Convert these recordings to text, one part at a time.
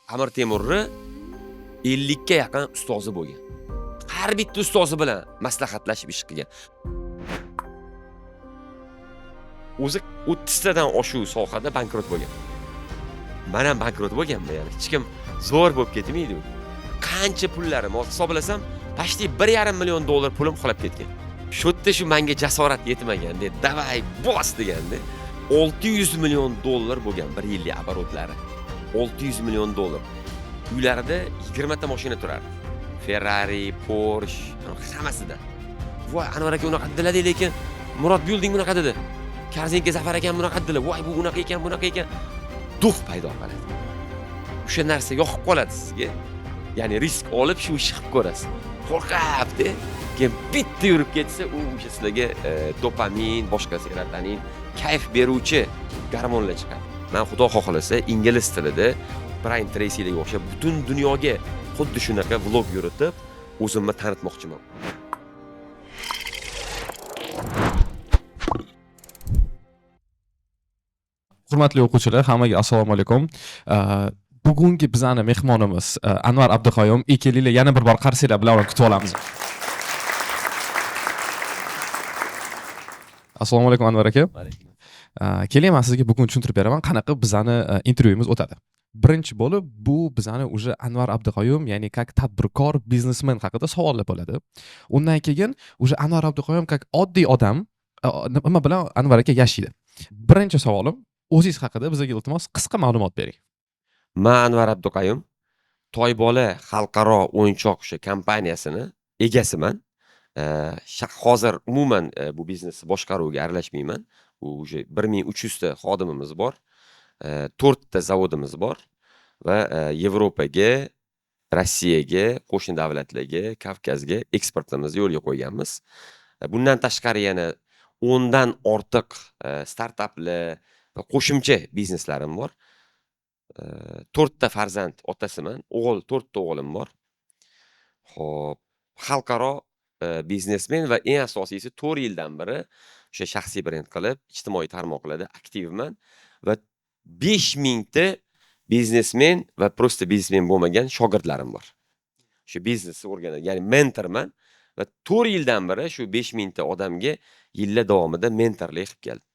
Amir Temurni 50 ga yaqin ustozi bo'lgan. Har bitta ustozi bilan maslahatlashib ish qilgan. O'zi 30 tadan oshuv sohada bankrot bo'lgan. Men ham bankrot bo'lganman, ya'ni hech kim zo'r bo'lib ketmaydi. Qancha pullarim, hozir hisoblasam, почти 1,5 million dollar pulim qolib ketgan. Shu yerda shu menga jasorat yetmagan deb, "Davay, bos" deganda 600 million dollar bo'lgan bir yillik оборотлari. 600 million dollar. Uylarida 20 ta mashina turardi. Ferrari, Porsche, hammasidan. Voy, Anvar aka unaqa dedilar, lekin Murod Building bunaqa dedi. Karzinka Zafar ekan bunaqa dedilar. Voy, bu unaqa ekan, bunaqa ekan. Duh paydo qiladi. O'sha narsa yoqib qoladi sizga. Ya'ni risk olib shu ishni qilib ko'rasiz. Qo'rqibdi. Keyin bitta yurib ketsa, u o'sha sizlarga dopamin, boshqa serotonin, kayf beruvchi gormonlar chiqadi. Men xudo xohlasa ingliz tilida Brian Tracy'ga o'xshab butun dunyoga xuddi shunaqa vlog yuritib, o'zimni tanitmoqchiman. Hurmatli o'quvchilar, hammaga assalomu alaykum. Bugungi bizning mehmonimiz Anvar Abduqoyim. Kelinglar, yana bir bor qarsinglar bilan kutib olamiz. Assalomu alaykum Anvar aka. Keling, men sizga bugun tushuntirib beraman, qanaqa bizning intervyuimiz o'tadi. Birinchi bo'lib bu bizning уже Anvar Abduqoyim, ya'ni как tadbirkor, biznesmen haqida savollar bo'ladi. Undan keyin уже Anvar Abduqoyim как oddiy odam nima bilan Anvar aka yashaydi. Birinchi savolim, o'zingiz haqida bizga iltimos qisqa ma'lumot bering. Men Anvar Abduqoyim Toybola xalqaro o'yinchoq kompaniyasini egasiman. Hozir umuman bu biznesni boshqaruvga aralashmayman. U уже 1300 ta xodimimiz bor. 4 ta zavodimiz bor va Yevropaga, Rossiyaga, qo'shni davlatlarga, Kavkazga eksportimizni yo'lga qo'yganmiz. Bundan tashqari yana 10 dan ortiq startaplar va qo'shimcha bizneslarim bor. 4 ta farzand otasiman, o'g'il 4 ta o'g'lim bor. Xo'p, xalqaro biznesmen va eng asosiysi 4 yildan beri o'sha shaxsiy brend qilib, ijtimoiy tarmoqlarda aktivman va 5000 ta biznesmen va prosta biznesmen bo'lmagan shogirdlarim bor. Shu biznesni o'rganadi, ya'ni mentorman va 4 yildan beri shu 5000 ta odamga yillar davomida mentorlik qilib keldim.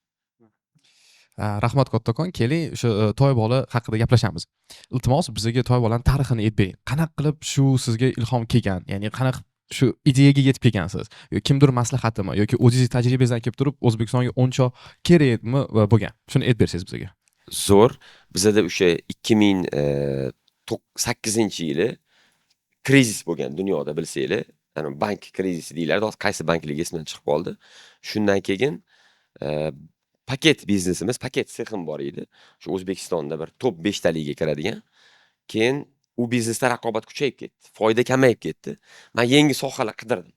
Rahmat kattakon, keling o'sha Toybola haqida gaplashamiz. Iltimos bizga Toybolani tarixini aytib bering. Qanaqa qilib shu sizga ilhom kelgan? Ya'ni qanaqa shu ideyaga yetib kelgansiz? Yoki kimdir maslahatimi yoki o'zingiz tajribangizdan kelib turib O'zbekistonga o'yinchoq kerakmi bo'lgan? Shuni aytib bersangiz bizga. Zo'r. Bizda o'sha 2008-yili krizis bo'lgan dunyoda bilsanglar, ya'ni bank krizisi deyiladi. Hozir qaysi bankligi esimdan chiqib qoldi. Shundan keyin paket biznesimiz, paket sexim bor edi. Shu O'zbekistonda bir top 5 taliga kiradigan. Keyin u biznesda raqobat kuchayib ketdi. Foyda kamayib ketdi. Men yangi sohalar qidirdim.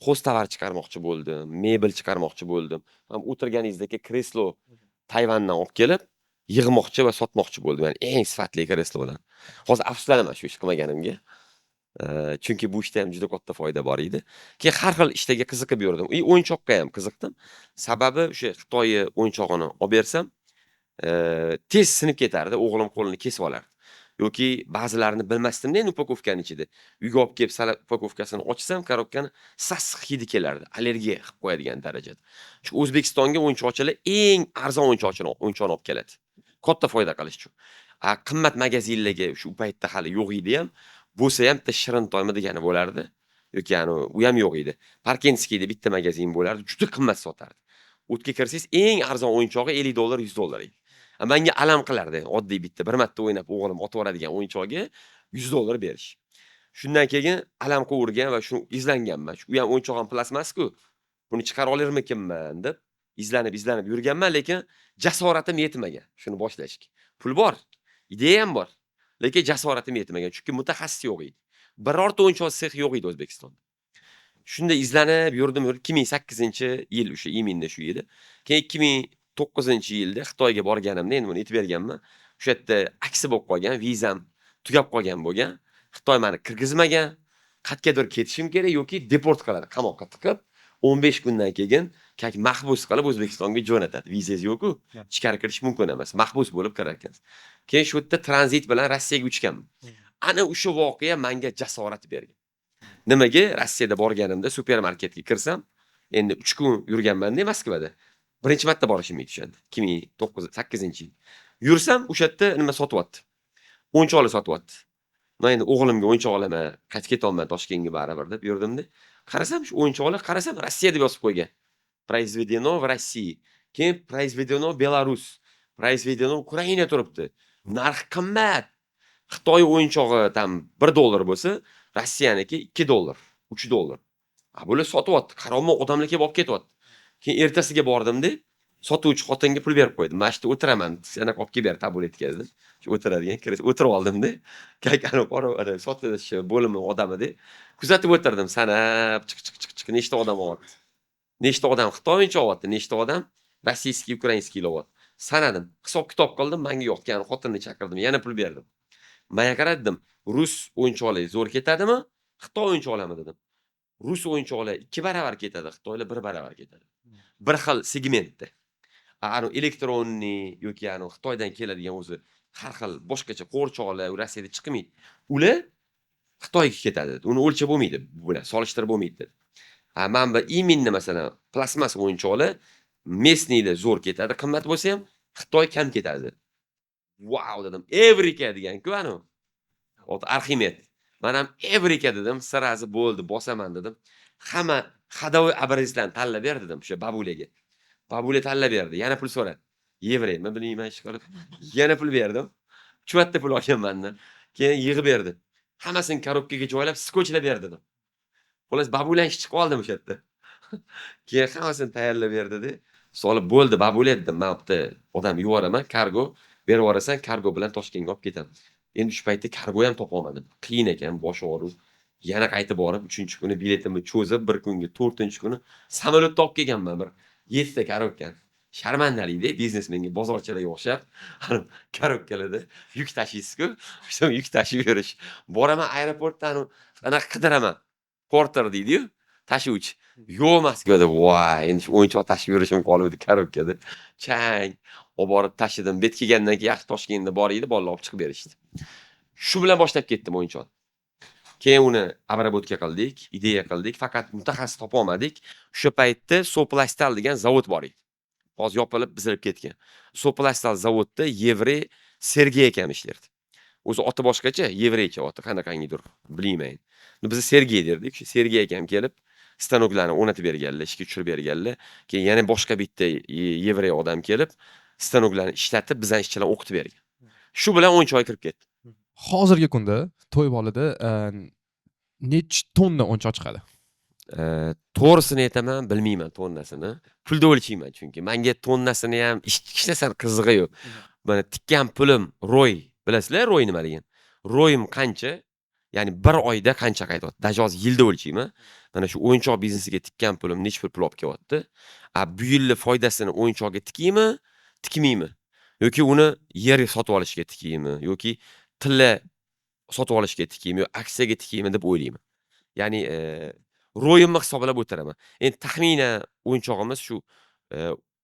Xo'stovar chiqarmoqchi bo'ldim, mebel chiqarmoqchi bo'ldim. Ham o'tirganingizdagi kreslo Tayvandan olib kelib yig'moqchi va sotmoqchi bo'ldim. Ya'ni eng sifatli kreslolar. Hozir afsuslanaman shu ish qilmaganimga. Chunki bu ishda ham juda katta foyda bor edi. Keyin har xil ishlarga qiziqib yurdim. O'yinchoqqa ham qiziqdim. Sababi o'sha Xitoy o'yinchog'ini olib bersam, tez sinib ketardi, o'g'lim qo'lini kesib olardi. Yoki ba'zilarini bilmasdim, men upakovkaning ichida. Uyga olib kelib sal upakovkasini ochsam, korobkani sassiq hidi kelardi, allergiya qilib qo'yadigan darajada. Shu O'zbekistonga o'yinchoqchilar eng arzon o'yinchoqni olib keladi. Katta foyda qilish uchun. Qimmat magazinlarga shu paytda hali yo'q edi ham, bo'lsa ham bitta Shirin Toymi degani bo'lardi. Yoki u ham yo'q edi. Parkenskiyda bitta magazin bo'lardi, juda qimmat sotardi. O'tga kirsangiz eng arzon o'yinchog'i $50, $100 edi. Menga alam qilardi, oddiy bitta bir marta o'ynab o'g'lim otaveradigan o'yinchoqga $100 berish. Shundan keyin alam qo'yurgan va shuni izlanganman. U ham o'yinchoq ham plasmas-ku. Buni chiqara olarmikinman deb izlanib yurganman, lekin jasoratim yetmagan shuni boshlashga. Pul bor, ideya ham bor, lekin jasoratim yetmagan, chunki mutaxassis yo'q edi. Birorta o'yinchoq sex yo'q edi O'zbekistonda. Shunda izlanib yurdim, 2008-yil o'sha iminda shu edi. Keyin 2009-yilda Xitoyga borganimda endi buni aytib berganman. O'sha yerda aksi bo'lib qolgan, vizam tugab qolgan bo'lgan. Xitoy meni kirgizmagan. Qayergadir ketishim kerak yoki deport qiladi, qamoqqa tiqib, 15 kundan keyin mahbus qilib O'zbekistonga jo'natadi. Vizangiz yo'q-ku, ichkari kirish mumkin emas. Mahbus bo'lib kirar ekansiz. Keyin shu yerda tranzit bilan Rossiyaga uchganman. Ana o'sha voqea menga jasorat bergan. Nimaga? Rossiyada borganimda supermarketga kirsam, endi 3 kun yurganman-da Moskvada. Birinchi marta borishim edi o'shanda. 2008-yil. Yursam o'sha yerda nima sotyapti? O'yinchoqlar sotyapti. Men endi o'g'limga o'yinchoq olaman, qaytib ketolman Toshkentga baribir deb yurdimda. Qarasam shu o'yinchoqlar, qarasam Rossiya deb yozib qo'ygan. Произведено в России. Keyin произведено Belarus. Произведено Ukraina turibdi. Narx qimmat. Xitoy o'yinchog'i tam $1 bo'lsa, Rossiyaniki $2, $3. Bular sotyapti. Qaromon odamlar kelib olib ketyapti. Keyin ertasiga bordimda, sotuvchi xotinga pul berib qo'ydim. Mana shu yerda o'tiraman, sana olib kelib ber tabletka dedi. Shu o'tiradigan, o'tirib oldimda, ana qora sotish bo'limi odamida kuzatib o'tirdim. Sanab chiq nechta odam olyapti. Nechta odam Xitoy o'yinchoq olyapti, nechta odam rossiyskiy, ukrainskiy olyapti. Sanadim, hisob-kitob qildim, menga yoqgan xotinni chaqirdim, yana pul berdim. Men qaradim, rus o'yinchoqlar zo'r ketadimi? Xitoy o'yinchoqlarmi dedim. Rus o'yinchoqlar 2 baravar ketadi, Xitoylar 1 baravar ketadi. Bir xil segmentda. Ani elektronni yoki ani Xitoydan keladigan o'zi har xil boshqacha qo'rchoqlar Rossiyada chiqmaydi. Ular Xitoyga ketadi. Uni o'lchab bo'lmaydi, bular solishtirib bo'lmaydi. Men bu iminni masalan plasmas o'yinchoqlar местныйda zo'r ketadi, qimmat bo'lsa ham Xitoy kam ketadi. Wow dedim. Evrika degan-ku anu. Arximed. Men ham Evrika dedim, sirazi bo'ldi, bosaman dedim. Hamma xadovoy abrizlarni tanlab ber dedim o'sha babulaga. Babula tanlab berdi, yana pul so'radi. Yevrey, men bilmayman ish qilib. Yana pul berdim. Chuvatda pul olgan mendan. Keyin yig'ib berdi. Hammasini korobkaga joylab, skotchlab berdi dedim. Xolos babulan ish chiqib oldim o'sha yerda. Keyin hammasini tayyorlab berdi-da. Solib bo'ldi, babula dedim. Men bitta odam yuboraman, kargo berib yuborasan, kargo bilan Toshkentga olib ketaman. Endi shu paytda kargo ham topa olmadim. Qiyin ekan, bosh og'riq. Yana qaytib borib, 3-kuni biletimni cho'zib, bir kunga 4-kuni samolyotda olib kelganman bir 7 ta korobkani. Sharmandalikda biznesmenga bozorchilarga o'xshab, korobkalarda yuk tashiysiz-ku, o'sha yuk tashib yurish. Boraman aeroportdan anaqa qidiraman. Porter deydi-yu, tashuvchi. Yo'q Moskvada, voy, endi shu o'yinchoq tashib yurishim qolibdi korobkada. Chang olib borib tashidim. Bet kelgandan keyin yaxshi Toshkentda bor edi, bolalar olib chiqib berishdi. Shu bilan boshlab ketdim o'yinchoqni. Keyin uni обработка qildik, ideya qildik, faqat mutaxassis topa olmadik. O'sha paytda Soplastal degan zavod bor edi. Hozir yopilib, buzilib ketgan. Soplastal zavodda Yevrey Sergey akam ishlardi. O'zi oti boshqacha, yevreycha oti, qanaqangidir, bilmayman. Biz Sergey derdik. Shu Sergey akam kelib, stanoklarni o'rnatib berganlar, ishga tushirib berganlar. Keyin yana boshqa bitta yevrey odam kelib, stanoklarni ishlatib, bizdan ishchilar o'qitib bergan. Shu bilan 10 oy kirib ketdi. Hozirgi kunda to'y bolida nech tonna o'yinchoq chiqadi? To'g'risini aytaman, bilmayman tonnasini. Pulda o'lchayman chunki menga tonnasini ham hech narsa qizig'i yo'q. Mana tikkan pulim ro'y, bilasizlar ro'y nima degan? Ro'yim qancha? Ya'ni bir oyda qancha qaytyapti? Dajoz yilda o'lchayman. Mana shu o'yinchoq biznesiga tikkan pulim nechta pul olib kelyapti? Bu yillik foydasini o'yinchoqga tikaymi, tikmaymi? Yoki uni yer sotib olishga tikaymi, yoki tilla sotib olishga tikaymi, aksiyaga tikaymi deb o'ylayman. Ya'ni ro'yimni hisoblab o'tiraman. Endi taxminan o'yinchog'imiz shu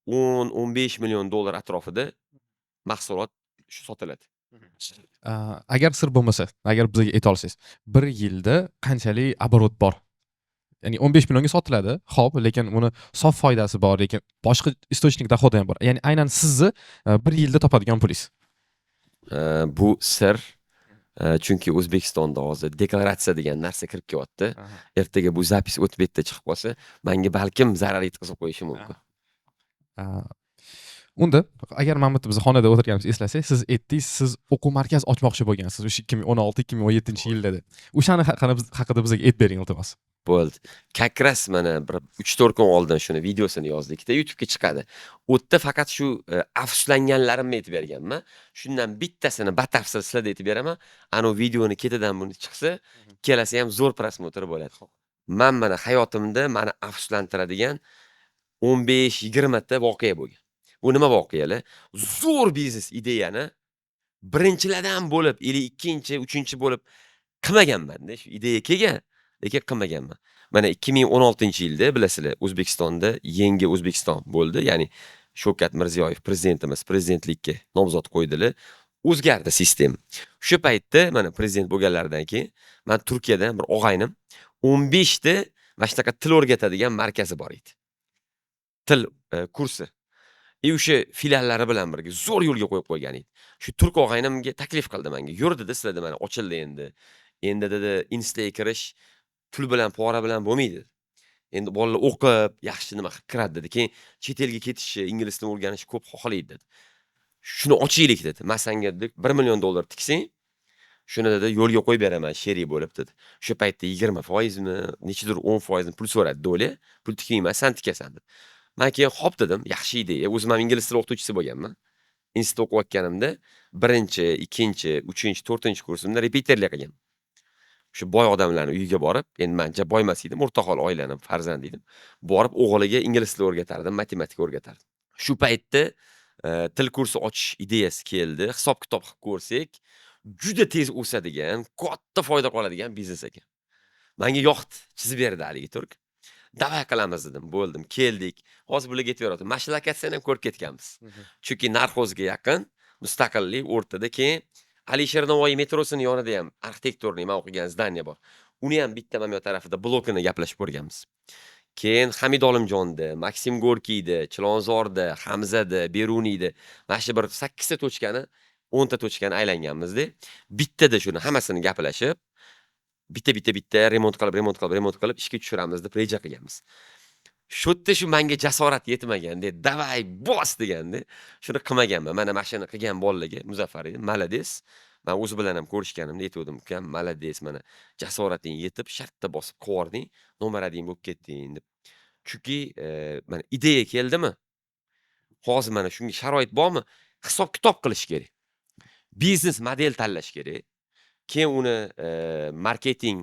10-15 million dollar atrofida mahsulot shu sotiladi. Agar sir bo'lmasa, agar bizga ayta olsangiz, bir yilda qanchalik оборот bor? Ya'ni 15 millionga sotiladi, xo'p, lekin uni sof foydasi bor, lekin boshqa istochnik dohodi ham bor. Ya'ni aynan sizni bir yilda topadigan pulingiz. Bu sir. Chunki O'zbekistonda hozir deklaratsiya degan narsa kirib kelyapti. Ertaga bu zapis o'tib betda chiqib qolsa, menga balkim zarar yetkazib qo'yishi mumkin. Unda agar mana biz xonada o'tirganimizni eslasangiz, siz aytdingiz, siz o'quv markaz ochmoqchi bo'lgansiz o'sha 2016-2017-yilda. O'shani haqida bizga aytib bering iltimos. Bo'ldi. Kakras mana bir 3-4 kun oldin shuni videosini yozdik-da, YouTube'ga chiqadi. U yerda faqat shu afsuslanganlarimni aytib berganman. Shundan bittasini batafsil sizlarga aytib beraman. Ana videoni ketidan buni chiqsa, ikkalasi ham zo'r prosmotr bo'ladi. Men mana hayotimda meni afsuslantiradigan 15-20 ta voqea bo'lgan. Bu nima voqealar? Zo'r biznes ideyani birinchilardan bo'lib, 52-chi, 3-chi bo'lib qilmaganman-da, shu ideya kelgan. Lekin qilmaganman. Mana 2016-yilda bilasizlar, O'zbekistonda yangi O'zbekiston bo'ldi. Ya'ni Shavkat Mirziyoyev prezidentimiz prezidentlikka nomzod qo'ydilar. o'zgardi sistem. Shu paytda mana prezident bo'lganlaridan keyin men Turkiyadan bir og'aynim 15 ta mana shunaqa til o'rgatadigan markazi bor edi. Til kursi. O'sha filiallari bilan birga zo'r yo'lga qo'yib qo'ygan edi. Shu turk og'aynimga taklif qildi menga. Yur dedi, sizlarda mana ochildi endi. Endi dedi, Instaga kirish pul bilan, pora bilan bo'lmaydi. Endi bolalar o'qib, yaxshi nima qilib kiradi dedi. Keyin chet elga ketishi, ingliz tilini o'rganish ko'p xohlaydi dedi. Shuni ochaylik dedi. Men senga dedi $1 million tiksang, shuni dedi yo'lga qo'yib beraman sherik bo'lib dedi. Shu paytda 20% mi, nechidir 10% mi pul so'radi do'li. Pul tikmayman, sen tikasan dedi. Men keyin xo'p dedim, yaxshi ideya. O'zim ham ingliz tili o'qituvchisi bo'lganman. Institutda o'qiyotganimda 1-chi, 2-chi, 3-chi, 4-chi kursimda repeterlik qilgan. Shu boy odamlarning uyiga borib, endi men boy emas edim, o'rtahol oilaning farzandi edim. Borib o'g'liga ingliz tili o'rgatardim, matematika o'rgatardim. Shu paytda til kursi ochish ideyasi keldi. Hisob kitob qilib ko'rsak, juda tez o'sadigan, katta foyda qoladigan biznes ekan. Menga yoqdi, chizib berdi haligi turk. Davay qilamiz dedim, bo'ldim, keldik. Hozir bularga aytib Mashina lokatsiyani ham ko'rib ketganmiz. Chunki narxozga yaqin, mustaqillik o'rtada. Keyin Alisher Navoiy metrosining yonida ham arxitektorning men o'qigan zdaniya bor. Uni ham bitta mana bu tarafida blokini gaplashib ko'rganmiz. Keyin Hamid Olimjonda, Maksim Gorkiyda, Chilonzorda, Hamzada, Beruniyda mana shu bir 8 ta tochkani, 10 ta tochkani aylanganmizda. Bittada shuni hammasini gaplashib, bitta remont qilib ishga tushiramiz deb reja qilganmiz. Shu yerda shu menga jasorat yetmaganda, davay bos deganda, shuni qilmaganman. Mana mashina qilgan bolalarga Muzaffar edi, malades. Men o'zi bilan ham ko'rishganimda aytdim, ukam, malades, mana jasorating yetib, shartta bosib qording, nomerading bo'lib ketding deb. Chunki mana ideya keldimi? Hozir mana shunga sharoit bormi? Hisob kitob qilish kerak. Biznes model tanlash kerak. Keyin uni marketing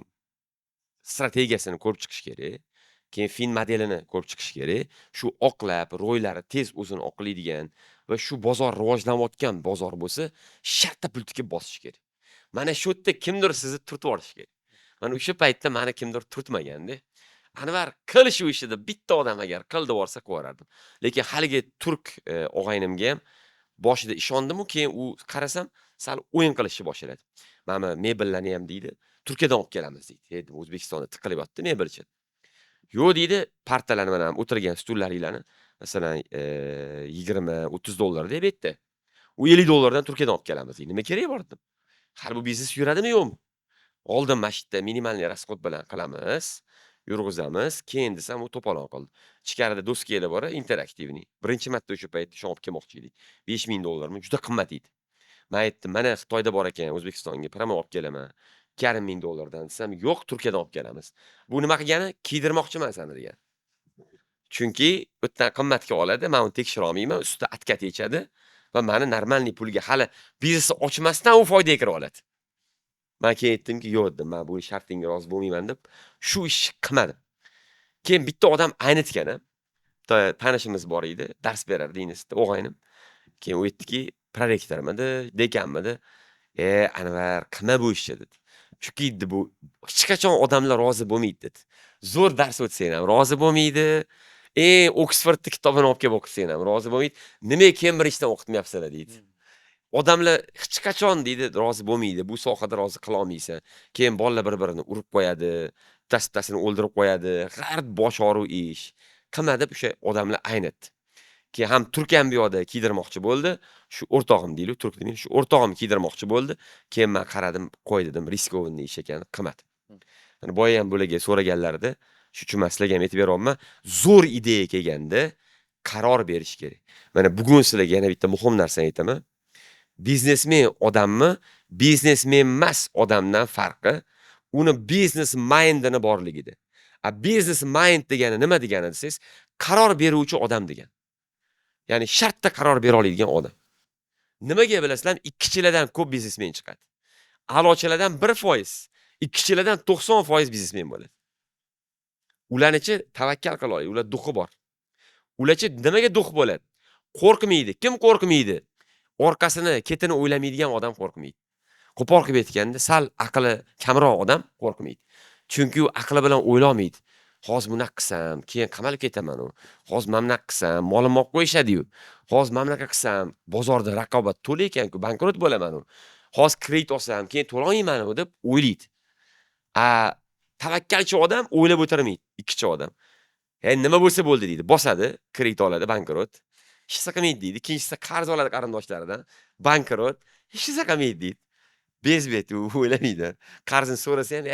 strategiyasini ko'rib chiqish kerak. Keyin fin modelini ko'rib chiqish kerak. Shu oqlab, ro'ylari tez o'zini oqlaydigan va shu bozor rivojlanayotgan bozor bo'lsa, shartta pul tikib bosish kerak. Mana shu yerda kimdir sizni turtib olish kerak. Mana o'sha paytda meni kimdir turtmaganda, Anvar qil shu ishni deb bitta odam agar qildi borsa qo'yardim. Lekin haligi turk og'aynimga ham boshida ishondim-ku, keyin u qarasam, sal o'yin qilishni boshladi. Mana mebellarni ham deydi, Turkiyadan olib kelamiz deydi. O'zbekistonda tiqilyapti mebelchi. Yo'q deydi, partalarni mana ham o'tirgan stullaringlarni, masalan, $20-30 deb aytdi. U $50 Turkiyadan olib kelamiz deydi. Nima kerak bor dedim. Hali bu biznes yuradimi yo'qmi? Oldin mashitda minimalniy расход bilan qilamiz, yurg'izamiz, keyin desam u to'polon qildi. Ichkarida doskalar bor, interaktivniy. Birinchi marta o'sha paytda shon olib kelmoqchi edik. $5000 mi? Juda qimmat edi. Men aytdim, mana Xitoyda bor ekan, O'zbekistonga promo olib kelaman. $2500 desam, yo'q, Turkiyadan olib kelamiz. Bu nima qilgani? Kiydirmoqchiman seni degan. Chunki o'tdan qimmatga oladi, men uni tekshira olmayman, ustida atkat yechadi va meni normalniy pulga hali biznesni ochmasdan u foydaga kira oladi. Men keyin aytdimki, yo'q dedim, men bu shartingga rozi bo'lmayman deb, shu ishni qilmadim. Keyin bitta odam aynitgan, tanishimiz bor edi, dars berardi institutda, o'g'aynim. Keyin u aytdiki, prorektormidi, dekanmidi? Anvar, qilma bu ishni dedi. Chunki bu hech qachon odamlar rozi bo'lmaydi dedi. Zo'r dars o'tsang ham rozi bo'lmaydi. Oksfordning kitobini olib kelib o'qisang ham rozi bo'lmaydi. Nimaga Cambridgedan o'qitmayapsizlar deydi. Odamlar hech qachon deydi rozi bo'lmaydi. Bu sohada rozi qila olmaysan. Keyin bolalar bir-birini urib qo'yadi, bittasini o'ldirib qo'yadi. G'ard bosh og'ruv ish. Qilma deb o'sha odamlar aynitdi. Keyin ham Turkiyam bu yoqda kiydirmoqchi bo'ldi. Shu o'rtog'im deylik, turk demayman, shu o'rtog'im kiydirmoqchi bo'ldi. Keyin men qaradim, qo'y dedim, riskovanniy ish ekan, qilmadim. Mana boya ham bularga so'raganlarida, shuning uchun sizlarga ham aytib beryapman, zo'r ideya kelganda qaror berish kerak. Mana bugun sizlarga yana bitta muhim narsani aytaman. Biznesmen odammi, biznesmen emas odamdan farqi uni biznes mindini borligida. Biznes mind degani nima degani desangiz, qaror beruvchi odam degan. Ya'ni shartda qaror bera oladigan odam. Nimaga bilasizlar? Ikkichilardan ko'p biznesmen chiqadi. A'lochilardan 1%, ikkichilardan 90% biznesmen bo'ladi. Ularnichi tavakkal qila oladi, ular duxi bor. Ularchi nimaga dux bo'ladi? Qo'rqmaydi. Kim qo'rqmaydi? Orqasini, ketini o'ylamaydigan odam qo'rqmaydi. Qo'pol qilib aytganda, sal aqli kamroq odam qo'rqmaydi. Chunki u aqli bilan o'ylamaydi. Hozir buni qilsam, keyin qamalib ketaman u. Hozir mana qilsam, molim olib qo'yishadi-yu. Hozir mana bunaqa qilsam, bozorda raqobat to'la ekan-ku, bankrot bo'laman u. Hozir kredit olsam, keyin to'la olmayman deb o'ylaydi. Tavakkalchi odam o'ylab o'tirmaydi, ikkichi odam. Nima bo'lsa bo'ldi deydi. Bosadi, kredit oladi, bankrot. Hech narsa qilmaydi deydi. Ikkinchisi qarz oladi qarindoshlaridan, bankrot. Hech narsa qilmaydi deydi. Bezbet u o'ylamaydi. Qarzini so'rasa ham,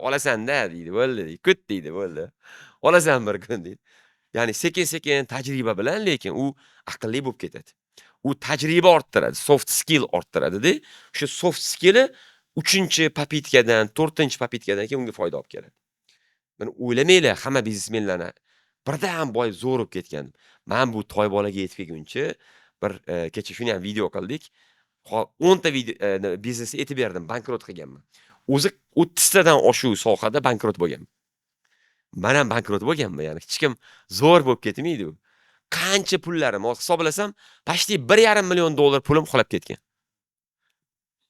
olasan-da deydi. Bo'ldi deydi. Kut deydi, bo'ldi. Olasan bir kun deydi. Ya'ni sekin-sekin tajriba bilan, lekin u aqlli bo'lib ketadi. U tajriba orttiradi, soft skill orttiradi-da. Shu soft skill'i 3-popitkadan, 4-popitkadan keyin unga foyda olib keladi. Mana o'ylamanglar, hamma biznesmenlarni birdan boy zo'r bo'lib ketgan. Men bu toybolaga yetib kelguncha bir kecha shuni ham video qildik. 10 ta biznesni aytib berdim, bankrot qilganman. O'zi 30 tadan oshuv sohada bankrot bo'lganman. Men ham bankrot bo'lganman, ya'ni hech kim zo'r bo'lib ketmaydi u. Qancha pullarim, hozir hisoblasam, почти 1,5 million dollar pulim qolib ketgan.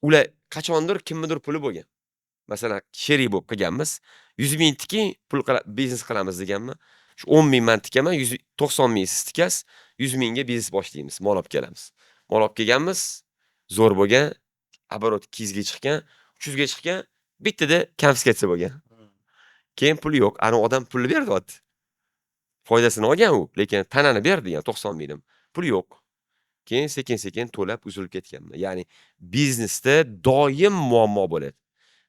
Ular qachondir kimnidir puli bo'lgan. Masalan, sherik bo'lib qilganmiz. 100 ming tiking, pul biznes qilamiz deganman. Shu 10 ming men tikaman, 90 ming siz tikasiz, 100 mingga biznes boshlaymiz, mol olib kelamiz. Mol olib kelganmiz, zo'r bo'lgan, оборот 200 ga chiqqan, 300 ga chiqqan, bittada konfiskatsiya bo'lgan. Keyin pul yo'q, ana odam pulni berdi. Foydasini olgan u, lekin tanani berdi, yani 90 mingim. Pul yo'q. Keyin sekin-sekin to'lab uzilib ketganman. Ya'ni biznesda doim muammo bo'ladi.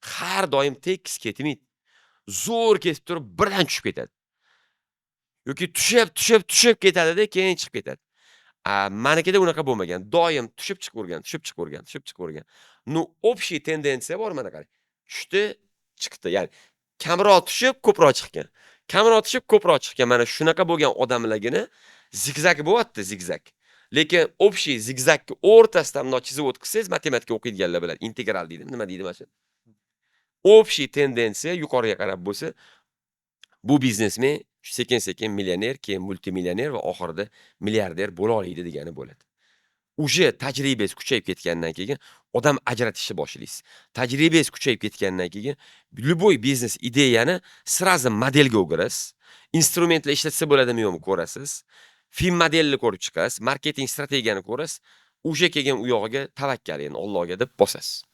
Har doim tekis ketmaydi. Zo'r kesib turib birdan tushib ketadi. Yoki tushib ketadi-da, keyin chiqib ketadi. Menikida unaqa bo'lmagan. Doim tushib chiqavergan. Ну, общий tendensiya bor, mana qarang. Tushdi, chiqdi. Ya'ni kamroq tushib, ko'proq chiqqan. Kamroq tushib, ko'proq chiqqan. Mana shunaqa bo'lgan odamlargina zigzag bo'lyapti, zigzag. Lekin общий zigzagga o'rtasida bundoq chizib o'tqisangiz, matematika o'qiydiganlar bilan integral deydi. Nima deydi mana shu? Общий tendensiya yuqoriga qarab bo'lsa, bu biznesmen sekin-sekin millioner, keyin multimillioner va oxirida milliarder bo'la oladi degani bo'ladi. Uje tajribangiz kuchayib ketgandan keyin odam ajratishni boshlaysiz. Tajribangiz kuchayib ketgandan keyin любой biznes ideyani sразу modelga o'girasiz. Instrumentlar ishlatsa bo'ladimi yo'qmi ko'rasiz. Film modelni ko'rib chiqasiz, marketing strategiyani ko'rasiz. Uje kelgan u yog'iga tavakkal, endi Allohga deb bosasiz.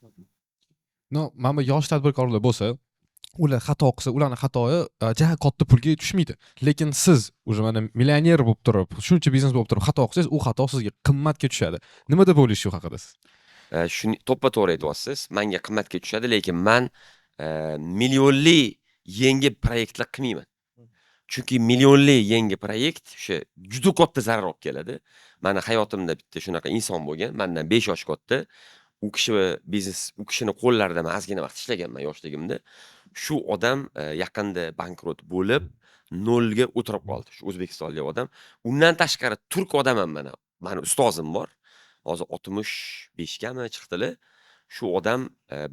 No, mana bu yosh tadbirkorlar bo'lsa, ular xato qilsa, ularning xatoyi jaha katta pulga tushmaydi. Lekin siz уже mana millioner bo'lib turib, shuncha biznes bo'lib turib xato qilsangiz, u xato sizga qimmatga tushadi. Nima deb o'ylaysiz shu haqida siz? Shuni to'ppa-to'g'ri aytyapsiz. Menga qimmatga tushadi, lekin men millionli yangi proyektlar qilmayman. Chunki millionli yangi proyekt o'sha juda katta zarar olib keladi. Meni hayotimda bitta shunaqa inson bo'lgan, mendan 5 yosh katta. U kishini qo'llarida men ozgina vaqt ishlaganman yoshligimda. Shu odam yaqinda bankrot bo'lib, nolga o'tirib qoldi. Shu o'zbekistonlik odam. Undan tashqari turk odam ham mana. Meni ustozim bor. Hozir 65 gami chiqdilar. Shu odam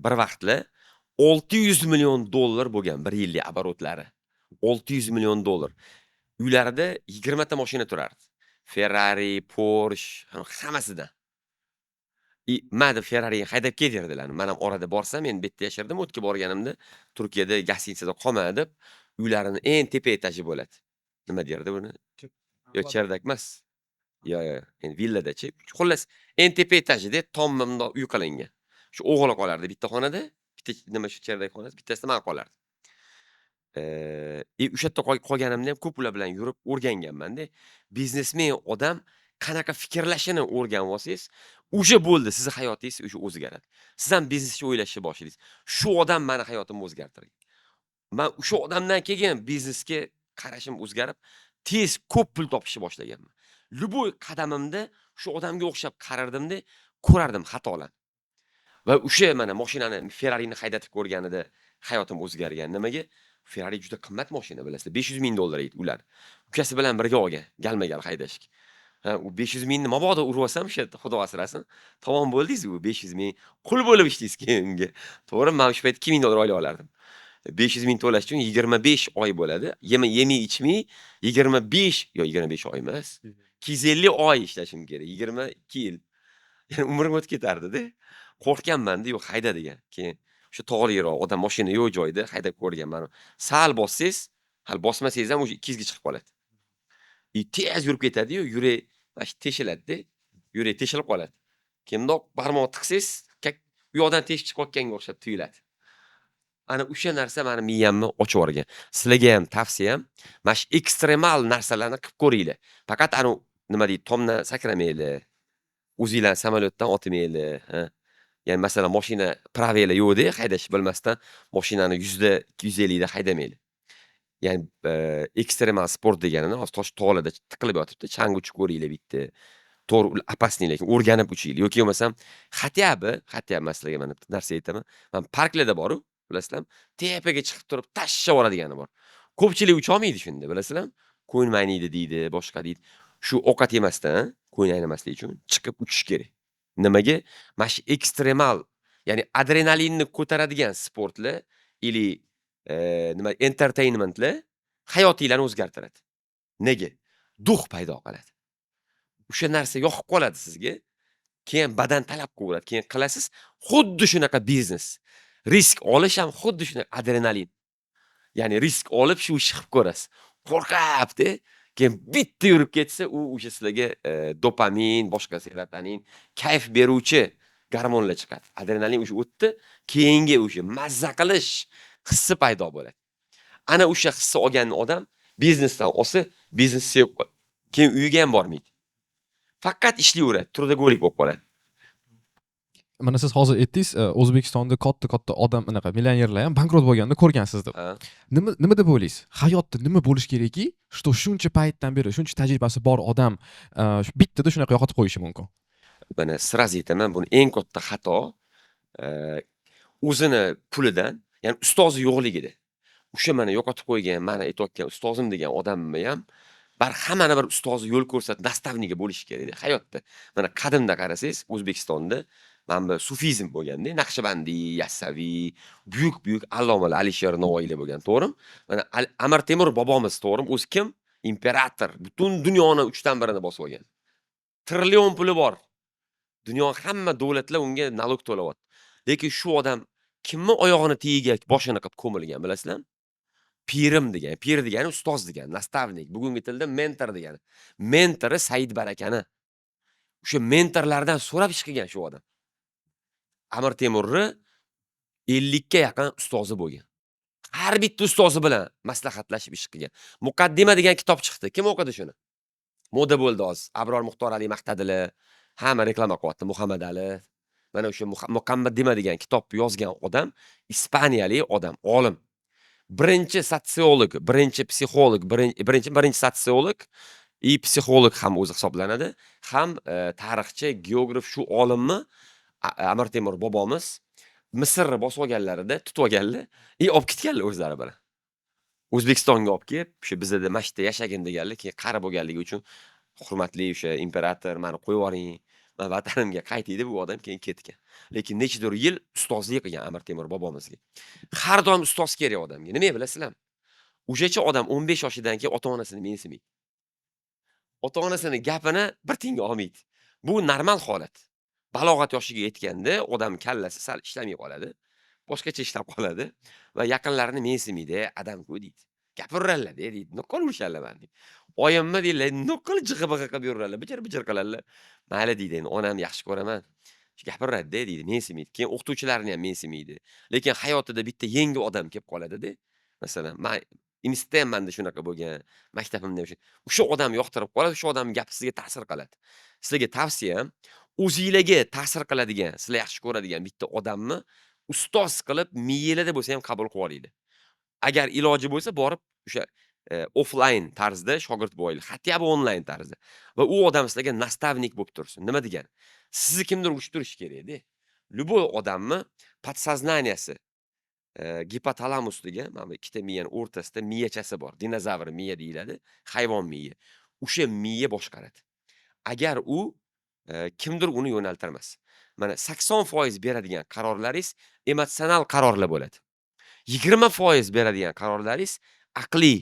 bir vaqtlar 600 million dollar bo'lgan bir yillik oborotlari. 600 million dollar. Uylarida 20 ta mashina turardi. Ferrari, Porsche, hammasidan. Men Ferrari'ni haydab ketardilar. Men ham orada borsam, men bitta yashardim, o'tga borganimda Turkiyada gastitsada qolmadi deb, uylarining eng tepa etaji bo'ladi. Nima derdi buni? Yo'q, chardak emas. Yo'q, endi villadachi. Xullas, eng tepa etajida tommimda uy qilingan. Shu o'g'li qolardi bitta xonada, bitta nima shu chardak xonasi, bittasida men qolardim. O'sha yerda qolganimda ham ko'p ular bilan yurib o'rganganman-da. Biznesmen odam qanaqa fikrlashini o'rganib olsangiz, o'sha bo'ldi, sizning hayotingiz o'sha o'zgaradi. Siz ham biznesni o'ylashni boshlaysiz. Shu odam meni hayotimni o'zgartirgan. Men o'sha odamdan keyin biznesga qarashim o'zgarib, tez ko'p pul topishni boshlaganman. Любой qadamimda shu odamga o'xshab qarardimda, ko'rardim xatolarni. Va o'sha mana mashinani Ferrari'ni haydatib ko'rganida hayotim o'zgargan. Nimaga? Ferrari juda qimmat mashina, bilasizlar. 500 ming dollar edi ular. Ukasi bilan birga olgan, galma-gal haydashga. U 500 mingni mabodo urib olsam, o'sha yerda xudo asrasin, tamom bo'ldingiz-ku, 500 ming qul bo'lib ishlaysiz keyin unga. To'g'ri, men o'sha payt 2000 dollar oylik olardim. 500 ming to'lash uchun 25 oy bo'ladi. Yemay ichmay 25 oy emas. 250 oy ishlashim kerak. 22 yil. Ya'ni umrim o'tib ketardi-da. Qo'rqganman-da, yo'q hayda degan. Keyin o'sha tog'liroq odam mashina yo'q joyda haydab ko'rganman. Sal bossangiz, hali bosmasangiz ham o'sha 200 ga chiqib qoladi. Tez yurib ketadi-yu, yurak mana shu teshiladi-da, yurak teshilib qoladi. Keyin bundoq barmoq tiqsangiz, u yoqdan teshib chiqayotganga o'xshab tuyuladi. Ana o'sha narsa meni miyamni ochib yuborgan. Sizlarga ham tavsiyam, mana shu ekstremal narsalarni qilib ko'ringlar. Faqat ana nima deydi, tomdan sakramanglar. O'zinglarni samolyotdan otmanglar, ha. Ya'ni masalan, mashina pravela yo'qda, haydash bilmasdan mashinani 100-250 da haydamanglar. Ya'ni ekstremal sport deganini hozir tosh tog'larda tiqilib yotibdi, chang uchib ko'ringlar bitta. To'g'ri, opasniy, lekin o'rganib uchinglar. Yoki bo'lmasam, xatya sizlarga mana bitta narsa aytaman. Men parklarda boru, bilasizlarmi? Tepaga chiqib turib tashlab yuboradigani bor. Ko'pchilik ucha olmaydi shunda, bilasizlarmi? Ko'nglim ayniydi deydi, boshqa deydi. Shu ovqat yemasdan, ko'ngli aynamaslik uchun chiqib uchish kerak. Nimaga? Mana shu ekstremal, ya'ni adrenalinni ko'taradigan sportlar ili nima entertainmentlar hayotinglarni o'zgartiradi. Nega? Duh paydo qiladi. O'sha narsa yoqib qoladi sizga. Keyin badan talab qiladi. Keyin qilasiz, xuddi shunaqa biznes. Risk olish ham xuddi shunaqa adrenalin. Ya'ni risk olib shu ishni qilib ko'rasiz. Qo'rqabdi, keyin bitta yurib ketsa, u o'sha sizlarga dopamin, boshqa serotonin, kayf beruvchi gormonlar chiqadi. Adrenalin o'sha o'tdi, keyingi o'sha mazza qilish hissi paydo bo'ladi. Ana o'sha hissi olgan odam biznesdan olsa, biznes sevib qoladi. Keyin uyiga ham bormaydi. Faqat ishlayveradi, trudogolik bo'lib qoladi. Mana siz hozir aytdingiz, O'zbekistonda katta odam, anaqa millionerlar ham bankrot bo'lganini ko'rgansiz deb. Nima deb o'ylaysiz? Hayotda nima bo'lish kerakki, shuncha paytdan beri, shuncha tajribasi bor odam bittada shunaqa yo'qotib qo'yishi mumkin? Buni siraz aytaman, buni eng katta xato o'zini pulidan, ya'ni ustozi yo'qligida. O'sha mana yo'qotib qo'ygan, mana aytayotgan ustozim degan odamni ham hammani bir ustozi yo'l ko'rsatib, nastavniga bo'lishi kerak hayotda. Mana qadimda qarasangiz, O'zbekistonda mana bu sufizm bo'lganda, Naqshbandiy, Yassaviy, buyuk allomalar Alisher Navoiylar bo'lgan, to'g'rimi? Mana Amir Temur bobomiz, to'g'rimi? O'zi kim? Imperator, butun dunyoni 3/1 bosib olgan. Trillion puli bor. Dunyo hamma davlatlar unga nalog to'layapti. Lekin shu odam kimni oyog'ini tagiga boshini qilib ko'milgan, bilasizlarmi? Pirim degan, pir degani ustoz degani, nastavnik, bugungi tilda mentor degani. Mentori Said Barakani. O'sha mentorlardan so'rab ish qilgan shu odam. Amir Temurni 50 ga yaqin ustozi bo'lgan. Har bitta ustozi bilan maslahatlashib ish qilgan. Muqaddima degan kitob chiqdi. Kim o'qidi shuni? Moda bo'ldi hozir. Abror Muxtor Ali maqtadilar. Hamma reklama qilyapti. Muhammad Ali. Mana o'sha Muqaddima degan kitobni yozgan odam Ispaniyalik odam, olim. Birinchi sotsiolog, birinchi psixolog, birinchi sotsiolog и psixolog ham o'zi hisoblanadi. Ham tarixchi, geograf shu olimni Amir Temur bobomiz Misrni bosib olganlarida tutib olganlar, olib ketganlar o'zlari bilan. O'zbekistonga olib kelib, o'sha bizda mashta yashagin deganlar, keyin qari bo'lganligi uchun hurmatli o'sha imperator, meni qo'yib yuboring, men vatanimga qaytay deb u odam keyin ketgan. Lekin nechidir yil ustozlik qilgan Amir Temur bobomizga. Har doim ustoz kerak odamga. Nima bilasizlarmi? O'shacha odam 15 yoshidan keyin ota-onasini mensimaydi. Ota-onasini gapini bir tinga olmaydi. Bu normal holat. Balog'at yoshiga yetganda odam kallasi sal ishlamay qoladi. Boshqacha ishlab qoladi va yaqinlarini mensimaydi, adam-ku deydi. Gapirarlar deydi. Nuqul urisharlar meni deydi. Oyimmi deydilar, nuqul jig'i-big'i qilib yurarlar, bijir-bijir qilarlar. Mayli deydi, endi onam yaxshi ko'raman. Gapiradi deydi, mensimaydi. Keyin o'qituvchilarini ham mensimaydi. Lekin hayotida bitta yangi odam kelib qoladi-da. Masalan, men institutda shunaqa bo'lgan, maktabimda o'sha odam yoqtirib qoladi, o'sha odam gapi sizga ta'sir qiladi. Sizlarga tavsiyam, o'zingizlarga ta'sir qiladigan, sizlar yaxshi ko'radigan bitta odamni ustoz qilib, miyanglarda bo'lsa ham qabul qilib olinglar. Agar iloji bo'lsa, borib o'sha offline tarzda shogird bo'laylik, hatto onlayn tarzda. Va u odam sizlarga nastavnik bo'lib tursin. Nima degani? Sizni kimdir urishtirish kerak-da. Любой odamni podsoznaniyasi gipotalamus degan, mana ikkita miyani o'rtasida miyachasi bor. Dinozavr miya deyiladi, hayvon miya. O'sha miya boshqaradi. Agar u kimdir uni yo'naltirmas. Mana 80% beradigan qarorlaringiz emotsional qarorlar bo'ladi. 20% beradigan qarorlaringiz aqliy,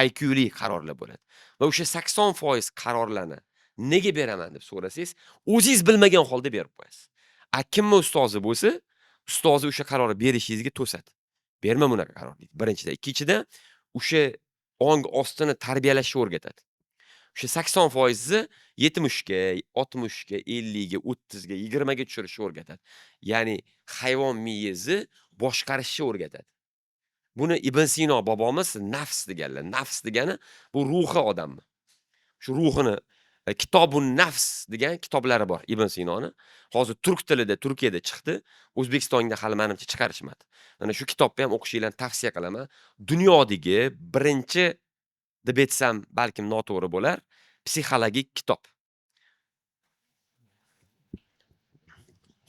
IQli qarorlar bo'ladi. Va o'sha 80% qarorlarni nega beraman deb so'rasangiz, o'zingiz bilmagan holda berib qo'yasiz. Kimmi ustozi bo'lsa, ustozi o'sha qarorni berishingizga to'sadi. Berma bunaqa qaror deydi. Birinchidan, ikkinchidan o'sha ong ostini tarbiyalashni o'rgatadi. O'sha 80%ni 70ga, 60ga, 50ga, 30ga, 20ga tushirishni o'rgatadi. Ya'ni hayvon miyizi boshqarishni o'rgatadi. Buni Ibn Sino bobomiz nafs deganlar. Nafs degani bu ruhi odamni. Shu ruhini Kitobun Nafs degan kitoblari bor Ibn Sinoni. Hozir turk tilida Turkiyada chiqdi. O'zbekistonda hali menimcha chiqarishmadi. Mana shu kitobni ham o'qishinglarni tavsiya qilaman. Dunyodagi birinchi deb aytsam balkim noto'g'ri bo'lar, psixologik kitob.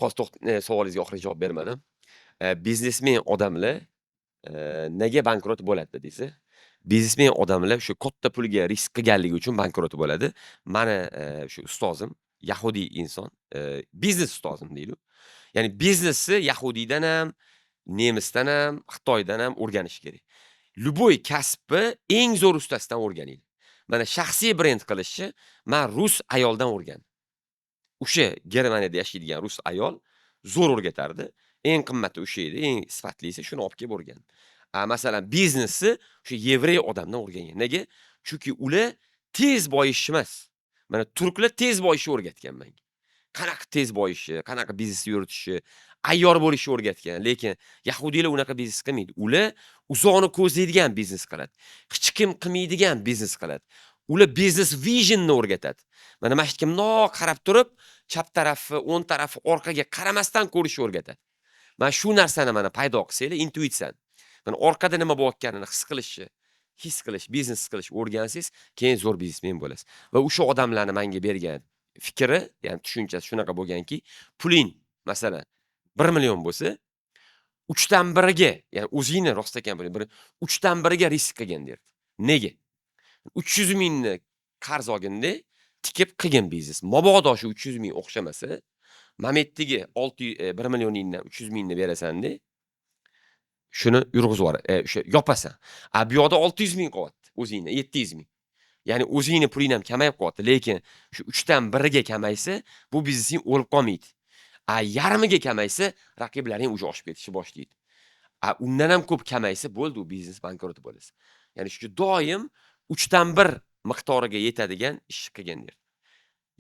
Hozir savolingizga oxiriga javob bermadim. Biznesmen odamlar nega bankrot bo'ladi dedingiz? Biznesmen odamlar shu katta pulga risk qilganligi uchun bankrot bo'ladi. Mana shu ustozim yahudiy inson, biznes ustozim deydi. Ya'ni biznesni yahudiydan ham, nemisdan ham, xitoydan ham o'rganish kerak. Любой kasbni eng zo'r ustasidan o'rganinglar. Mana shaxsiy brend qilishni men rus ayoldan o'rgandim. O'sha Germaniyada yashaydigan rus ayol zo'r o'rgatardi. Eng qimmati o'sha edi, eng sifatlisi shuni olib kelib o'rgandim. Masalan, biznesni o'sha yevrey odamdan o'rgangan. Nega? Chunki ular tez boyish emas. Mana turklar tez boyishni o'rgatgan menga. Qanaqa tez boyishi, qanaqa biznes yuritishni, ayyor bo'lishni o'rgatgan. Lekin yahudiylar unaqa biznes qilmaydi. Ular uzoqni ko'zlaydigan biznes qiladi. Hech kim qilmaydigan biznes qiladi. Ular biznes visionni o'rgatadi. Mana shu yerga mundoq qarab turib, chap tarafi, o'ng tarafi, orqaga qaramasdan ko'rishni o'rgatadi. Mana shu narsani mana paydo qilsanglar, intuitsiyani. Mana orqada nima bo'layotganini his qilish, biznes qilish o'rgansangiz, keyin zo'r biznesmen bo'lasiz. Va o'sha odamlarni menga bergan fikri, ya'ni tushunchasi shunaqa bo'lganki, puling masalan 1 million bo'lsa, 3dan 1ga, ya'ni o'zingni rost ekan puling, 3dan 1ga risk qilgin derdi. Nega? 300 mingni qarz olganda tikib qilgan biznes. Mabodo shu 300 ming o'xshamasa, Mametdagi 1 millioningdan 300 mingni berasan-da, shuni yurg'izib o'sha yopasan. Bu yoqda 600 ming qolyapti, o'zingni 700 ming. Ya'ni o'zingni puling ham kamayib qolyapti, lekin shu 3dan 1ga kamaysa, bu biznesing o'lib qolmaydi. Yarmiga kamaysa, raqiblaring uje oshib ketishni boshlaydi. Undan ham ko'p kamaysa, bo'ldi, u biznes bankrot bo'lasiz. Ya'ni shu doim 3dan 1 miqdoriga yetadigan ish qilgan der.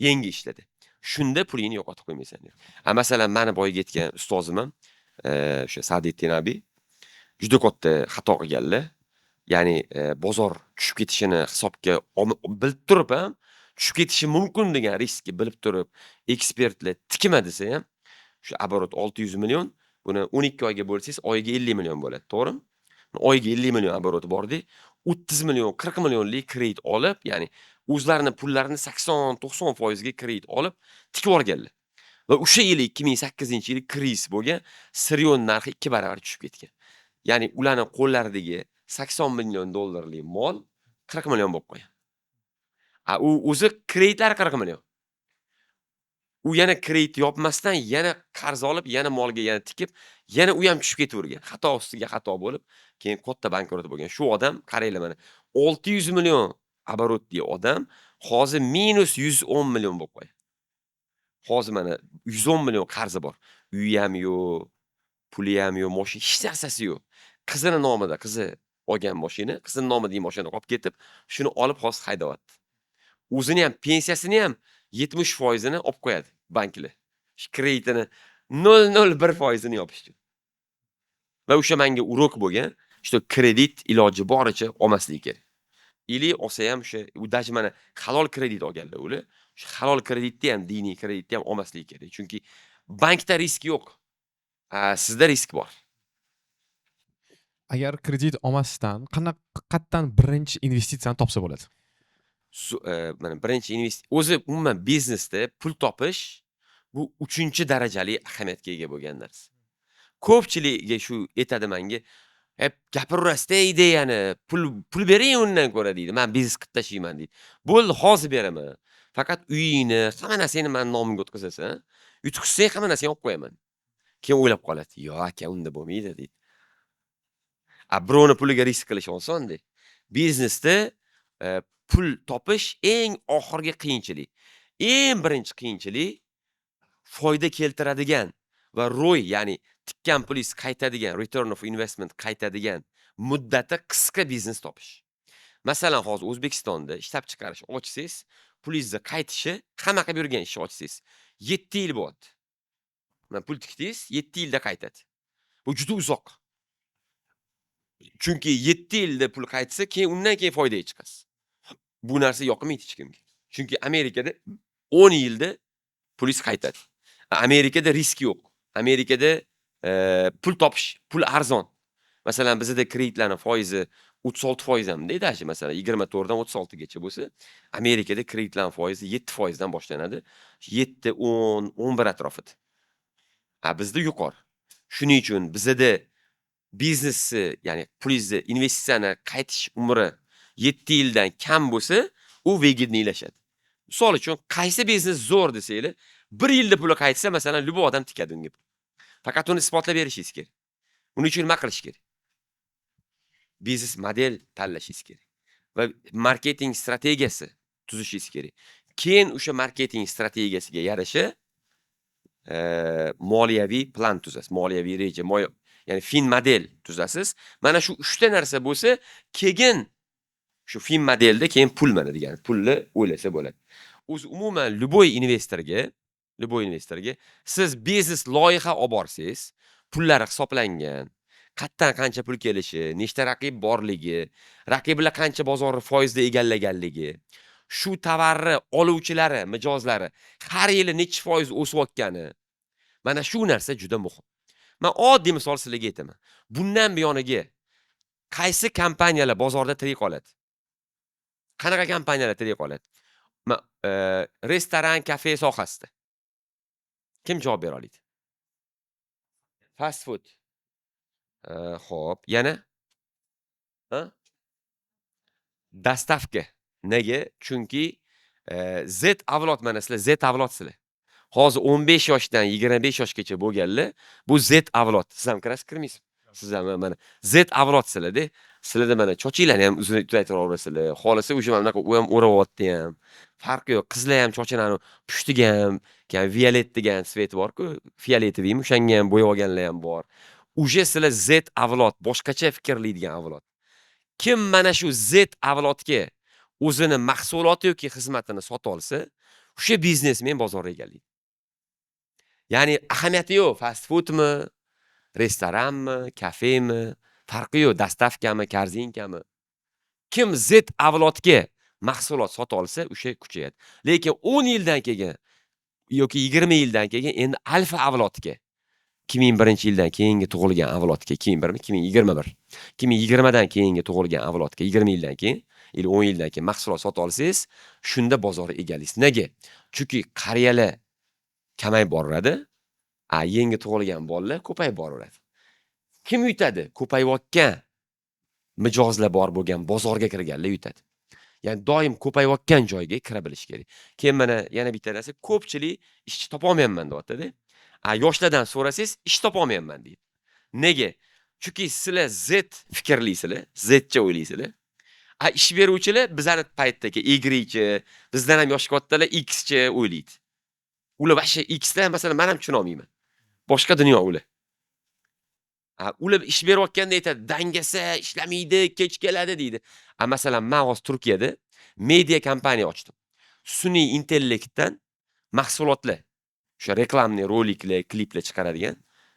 Yangi ishladi. Shunda pulingni yo'qotib qo'ymaysan der. Masalan, meni boyiga aytgan ustozim ham o'sha Sa'diddin abi juda katta xato qilganlar. Ya'ni bozor tushib ketishini hisobga bilib turib ham tushib ketishi mumkin degan riskni bilib turib, ekspertlar tikma desa ham, shu оборот 600 million, buni 12 oyga bo'lsangiz, oyiga 50 million bo'ladi, to'g'rimi? Oyiga 50 million оборот bordi, 30 million, 40 millionlik kredit olib, ya'ni o'zlarining pullarini 80-90% ga kredit olib tikib olganlar. Va o'sha yili 2008-yili krizis bo'lgan, siryon narxi 2 baravar tushib ketgan. Ya'ni ularning qo'llaridagi 80 million dollarlik mol 40 million bo'lib qolgan. U o'zi kreditlar 40 million. U yana kredit yopmasdan yana qarz olib, yana molga yana tikib, yana u ham tushib ketavergan. Xato ustiga xato bo'lib, keyin katta bankrot bo'lgan. Shu odam qaranglar mana 600 million оборотli odam hozir minus 110 million bo'lib qo'ygan. Hozir mana 110 million qarzi bor. Uyi ham yo'q, puli ham yo'q, mashina hech narsasi yo'q. Qizini nomida, qizi olgan mashina, qizini nomidagi mashina olib ketib, shuni olib hozir haydayapti. O'zini ham pensiyasini ham 70% ni olib qo'yadi banklar. Shu kreditini 0.01% ni yopishdi. Va o'sha menga urok bo'lgan, shu kredit iloji boricha olmaslik kerak. Ili olsa ham o'sha даже mana halol kredit olganlar ular, shu halol kreditni ham, diniy kreditni ham olmaslik kerak. Chunki bankda risk yo'q. Sizda risk bor. Agar kredit olmasdan qanaqatdan birinchi investitsiyani topsa bo'ladi? Mana birinchi o'zi umuman biznesda pul topish bu 3-darajali ahamiyatga ega bo'lgan narsa. Ko'pchilikga shu aytadi menga, hep gapiraverasiz ideyani, pul bering undan ko'ra deydi. Men biznes qilib tashlayman deydi. Bo'ldi, hozir beraman. Faqat uyingni, hamma narsani men nomimga o'tkazasan, yutqizsang hamma narsani olib qo'yaman. Keyin o'ylab qoladi. Yo'q aka, unda bo'lmaydi deydi. Birovni puliga risk qilish osonda. Biznesda pul topish eng oxirgi qiyinchilik. Eng birinchi qiyinchilik foyda keltiradigan va ROI, ya'ni tikkan pulingiz qaytadigan, return of investment qaytadigan muddati qisqa biznes topish. Masalan, hozir O'zbekistonda ishlab chiqarish ochsangiz, pulingizni qaytishi, hamma qilib yurgan ishni ochsangiz, 7 yil bo'ladi. Mana pul tikdingiz, 7 yilda qaytadi. Bu juda uzoq. Chunki 7 yilda pul qaytsa, keyin undan keyin foydaga chiqasiz. Bu narsa yoqmaydi hech kimga. Chunki Amerikada 10 yilda pulingiz qaytadi. Amerikada risk yo'q. Amerikada pul topish, pul arzon. Masalan, bizda kreditlarning foizi 36% ham deydi, masalan 24 dan 36 gacha bo'lsa, Amerikada kreditlarning foizi 7% dan boshlanadi. 7, 10, 11 atrofida. Bizda yuqori. Shuning uchun bizda biznesni, ya'ni pulingizni, investitsiyani qaytish umri 7 yildan kam bo'lsa, u vegidniylashadi. Misol uchun, qaysi biznes zo'r desanglar, 1 yilda puli qaytsa, masalan, любой odam tikadi unga. Faqat uni isbotlab berishingiz kerak. Uning uchun nima qilish kerak? Biznes model tanlashingiz kerak va marketing strategiyasi tuzishingiz kerak. Keyin o'sha marketing strategiyasiga yarasha moliyaviy plan tuzasiz, moliyaviy reja, ya'ni fin model tuzasiz. Mana shu 3 ta narsa bo'lsa, keyin shu fin modelda keyin pul mana degani, pulni o'ylasa bo'ladi. O'zi umuman любой investorga siz biznes loyiha olib borsangiz, pullari hisoblangan, qayerdan qancha pul kelishi, nechta raqib borligi, raqiblar qancha bozorni foizda egallaganligi, shu tovarni oluvchilari, mijozlari har yili necha foiz o'sayotgani, mana shu narsa juda muhim. Men oddiy misol sizlarga aytaman. Bundan buyoniga qaysi kompaniyalar bozorda tirik qoladi? Qanaqa kompaniyalar tirik qoladi? Restoran, kafe sohasida. Kim javob bera oladi? Fast food. Xo'p, yana? Dastavka. Nega? Chunki Z avlod, mana sizlar Z avlodsizlar. Hozir 15 yoshdan 25 yoshgacha bo'lganlar, bu Z avlod. Siz ham kirasiz, kirmaysiz? Siz ham mana Z avlodsizlar-da. Sizlarda mana chochinglarni ham uzun aytib olasizlar. Xolasa o'sha mana u ham o'rayapti ham. Farqi yo'q. Qizlar ham chochini pushtiga ham, violet degan svet bor-ku, fioletoviymi, o'shanga ham bo'yab olganlar ham bor. Uje sizlar Z avlod, boshqacha fikrlaydigan avlod. Kim mana shu Z avlodga o'zini mahsuloti yoki xizmatini sota olsa, o'sha biznesmen bozorga egallaydi. Ya'ni ahamiyati yo'q, fast foodmi, restoranmi, kafemi, farqi yo'q, dastavkami, korzinkami. Kim Z avlodga mahsulot sota olsa, o'sha kuchayadi. Lekin 10 yildan keyin yoki 20 yildan keyin endi alfa avlodga 2001-yildan keyingi tug'ilgan avlodga, 2021, 2020 dan keyingi tug'ilgan avlodga 20 yildan keyin, 10 yildan keyin mahsulot sota olsangiz, shunda bozor egallaysiz. Nega? Chunki qariyalar kamayib boraveradi, yangi tug'ilgan bolalar ko'payib boraveradi. Kim yutadi? Ko'payayotgan mijozlar bor bo'lgan bozorga kirganlar yutadi. Ya'ni doim ko'payayotgan joyga kira bilish kerak. Keyin mana yana bitta narsa, ko'pchilik ishchi topa olmayman deyapti-da. Yoshlardan so'rasangiz, ish topa olmayman deydi. Nega? Chunki sizlar Z fikrlaysizlar, Zcha o'ylaysizlar. Ish beruvchilar bizani paytdagi egrichi, bizdan ham yosh kattalar Xcha o'ylaydi. Ular vasha Xlar masalan men ham tushuna olmayman. Boshqa dunyo ular. Ular ish berayotganda aytadi, dangasa, ishlamaydi, kech keladi deydi. Masalan, men hozir Turkiyada media kompaniya ochdim. Sun'iy intellektdan mahsulotlar, o'sha reklamli roliklar, kliplar chiqaradigan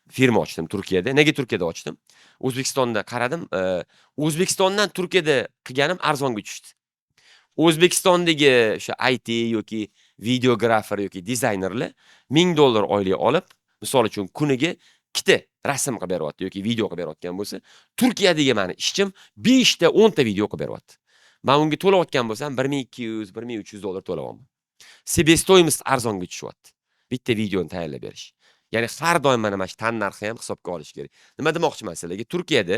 firma ochdim Turkiyada. Nega Turkiyada ochdim? O'zbekistonda qaradim, O'zbekistondan Turkiyada qilganim arzonga tushdi. O'zbekistondagi o'sha IT yoki videografer yoki dizaynerlar $1000 oylik olib, misol uchun kuniga 2 ta rasm qilib beryapti yoki video qilib berayotgan bo'lsa, Turkiyadagi meni ishchim 5 ta 10 ta video qilib beryapti. Men unga to'layotgan bo'lsam $1200, $1300 to'layapman. Себестоимость arzonga tushyapti. Bitta videoni tayyorlab berish. Ya'ni har doim mana shu tan narxi ham hisobga olish kerak. Nima demoqchiman sizlarga? Turkiyada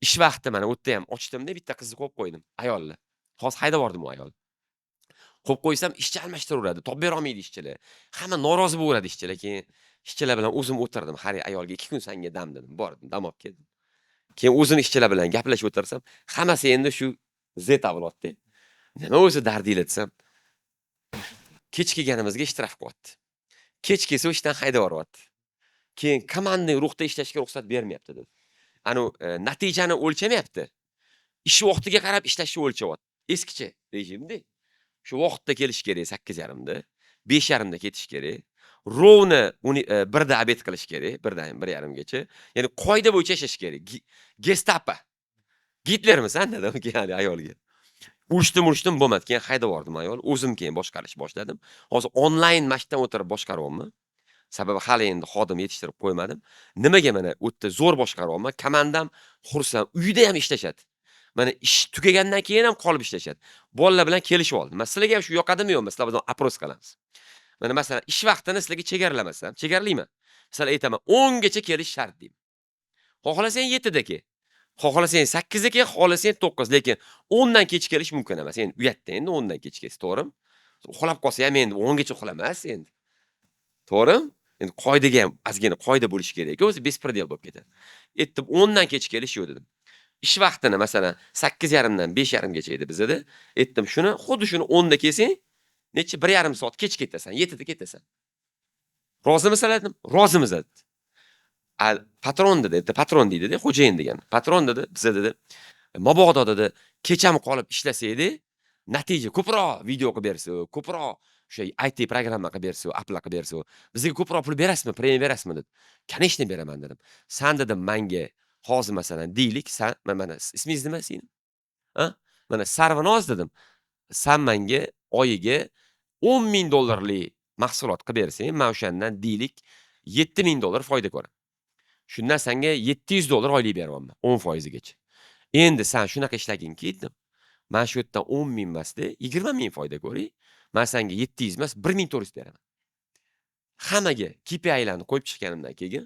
ish vaqti mana o'tda ham ochdimda, bitta qizni qo'yib qo'ydim, ayolni. Hozir haydab bordim u ayol. Qo'yib qo'ysam ishchi almashtiraveradi, topib bera olmaydi ishchilar. Hamma norozi bo'laveradi ishchilar. Keyin ishchilar bilan o'zim o'tirdim, har ayolga 2 kun senga dam dedim, bordim, dam olib keldim. Keyin o'zim ishchilar bilan gaplashib o'tirsam, hammasi endi shu Z avlodda. Nima o'zi dardinglar desam, kech kelganimizga ishtiraf qilyapti. Kech kelsa ishdan haydab yuboryapti. Keyin komandniy ruhda ishlashga ruxsat bermayapti dedi. Natijani o'lchamayapti. ish vaqtiga qarab ishlashni o'lchyapti. Eskicha rejimda. Shu vaqtda kelish kerak 8:30da, 5:30da ketish kerak. Rovni 1da obed qilish kerak, 1dan 1:30gacha. Ya'ni qoida bo'yicha yashash kerak. Gestapo. Gitlermi san dedim keyin ayolga. Urishdim bo'lmadi. Keyin haydab yubordim ayol. O'zim keyin boshqarish boshladim. Hozir onlayn mashqdan o'tirib boshqaryapman. Sababi hali endi xodim yetishtirib qo'ymadim. Nimaga mana u yerda zo'r boshqaryapman? Komandam xursand. Uyda ham ishlashadi. Mana ish tugagandan keyin ham qolib ishlashadi. Bolalar bilan kelishib oldim. Men sizlarga ham shu yoqadimi yo'qmi? Sizlar bilan apros qilamiz. Mana masalan, ish vaqtini sizlarga chegaralasam, chegarlayman. Masalan, aytaman 10 gacha kelish shart deyman. Xohlasang 7 da kel. Xohlasang 8 da kel, xohlasang 9, lekin 10 dan kech kelish mumkin emas. Endi uyatda endi 10 dan kech kelsa, to'g'rimi? Uxlab qolsa ham endi 10 gacha uxlamas endi. To'g'rimi? Endi qoidaga ham ozgina qoida bo'lishi kerak. O'zi bespredel bo'lib ketadi. Aytdim 10 dan kech kelish yo'q dedim. Ish vaqtini masalan 8:30 dan 5:30gacha edi bizda. Aytdim shuni, xuddi shuni 10 da kelsang, necha 1,5 soat kech ketasan, 7 da ketasan. Rozimisan dedim? Rozimiz dedi. Patron dedi, patron deydi-da, xo'jayin degan. Patron dedi, bizda dedi, mabodo dedi, kecham qolib ishlasaydi, natija ko'proq video qilib bersa, ko'proq o'sha IT programma qilib bersa, applar qilib bersa, bizga ko'proq pul berasizmi, premiya berasizmi dedi. Конечно beraman dedim. San dedim menga hozir masalan deylik, san mana ismingiz nima sizning? Ha? Mana Sarvinoz dedim. San menga oyiga $10,000 mahsulot qilib bersang, men o'shandan deylik $7,000 foyda ko'raman. Shundan senga $700 oylik beryapman, 10% gacha. Endi sen shunaqa ishlagin-ki dedim. Men shu yerdan 10,000 emasda 20,000 foyda ko'ray. Men senga 700 emas, 1,400 beraman. Hammaga KPI'larni qo'yib chiqqanimdan keyin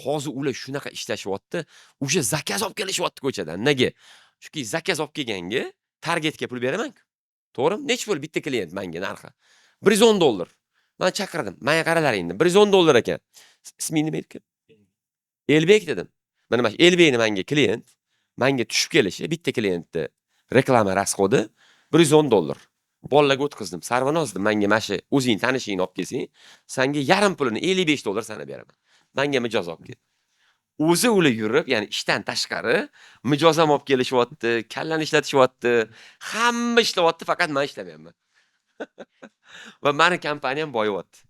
hozir ular shunaqa ishlashyapti, o'sha zakaz olib kelishyapti ko'chadan. Nega? Chunki zakaz olib kelganga targetga pul beraman-ku. To'g'rimi? Nech pul bitta klient menga narxi? $110. Men chaqirdim. Menga qaralar endi. $110 ekan. Isming nima edi? Elbek dedim. Mana mana Elbekni menga klient, menga tushib kelishi, bitta klientni reklama rasxodi $110. Bolalarga o'tkazdim. Sarvinoz dedim, menga mana shu o'zing tanishingni olib kelsang, senga yarim pulini $55 sana beraman. Menga mijoz olib kel. O'zi ular yurib, ya'ni ishdan tashqari mijoz ham olib kelishyapti, kallani ishlatishyapti, hamma ishlayapti, faqat men ishlamayapman. Va meni kompaniyam boyayapti.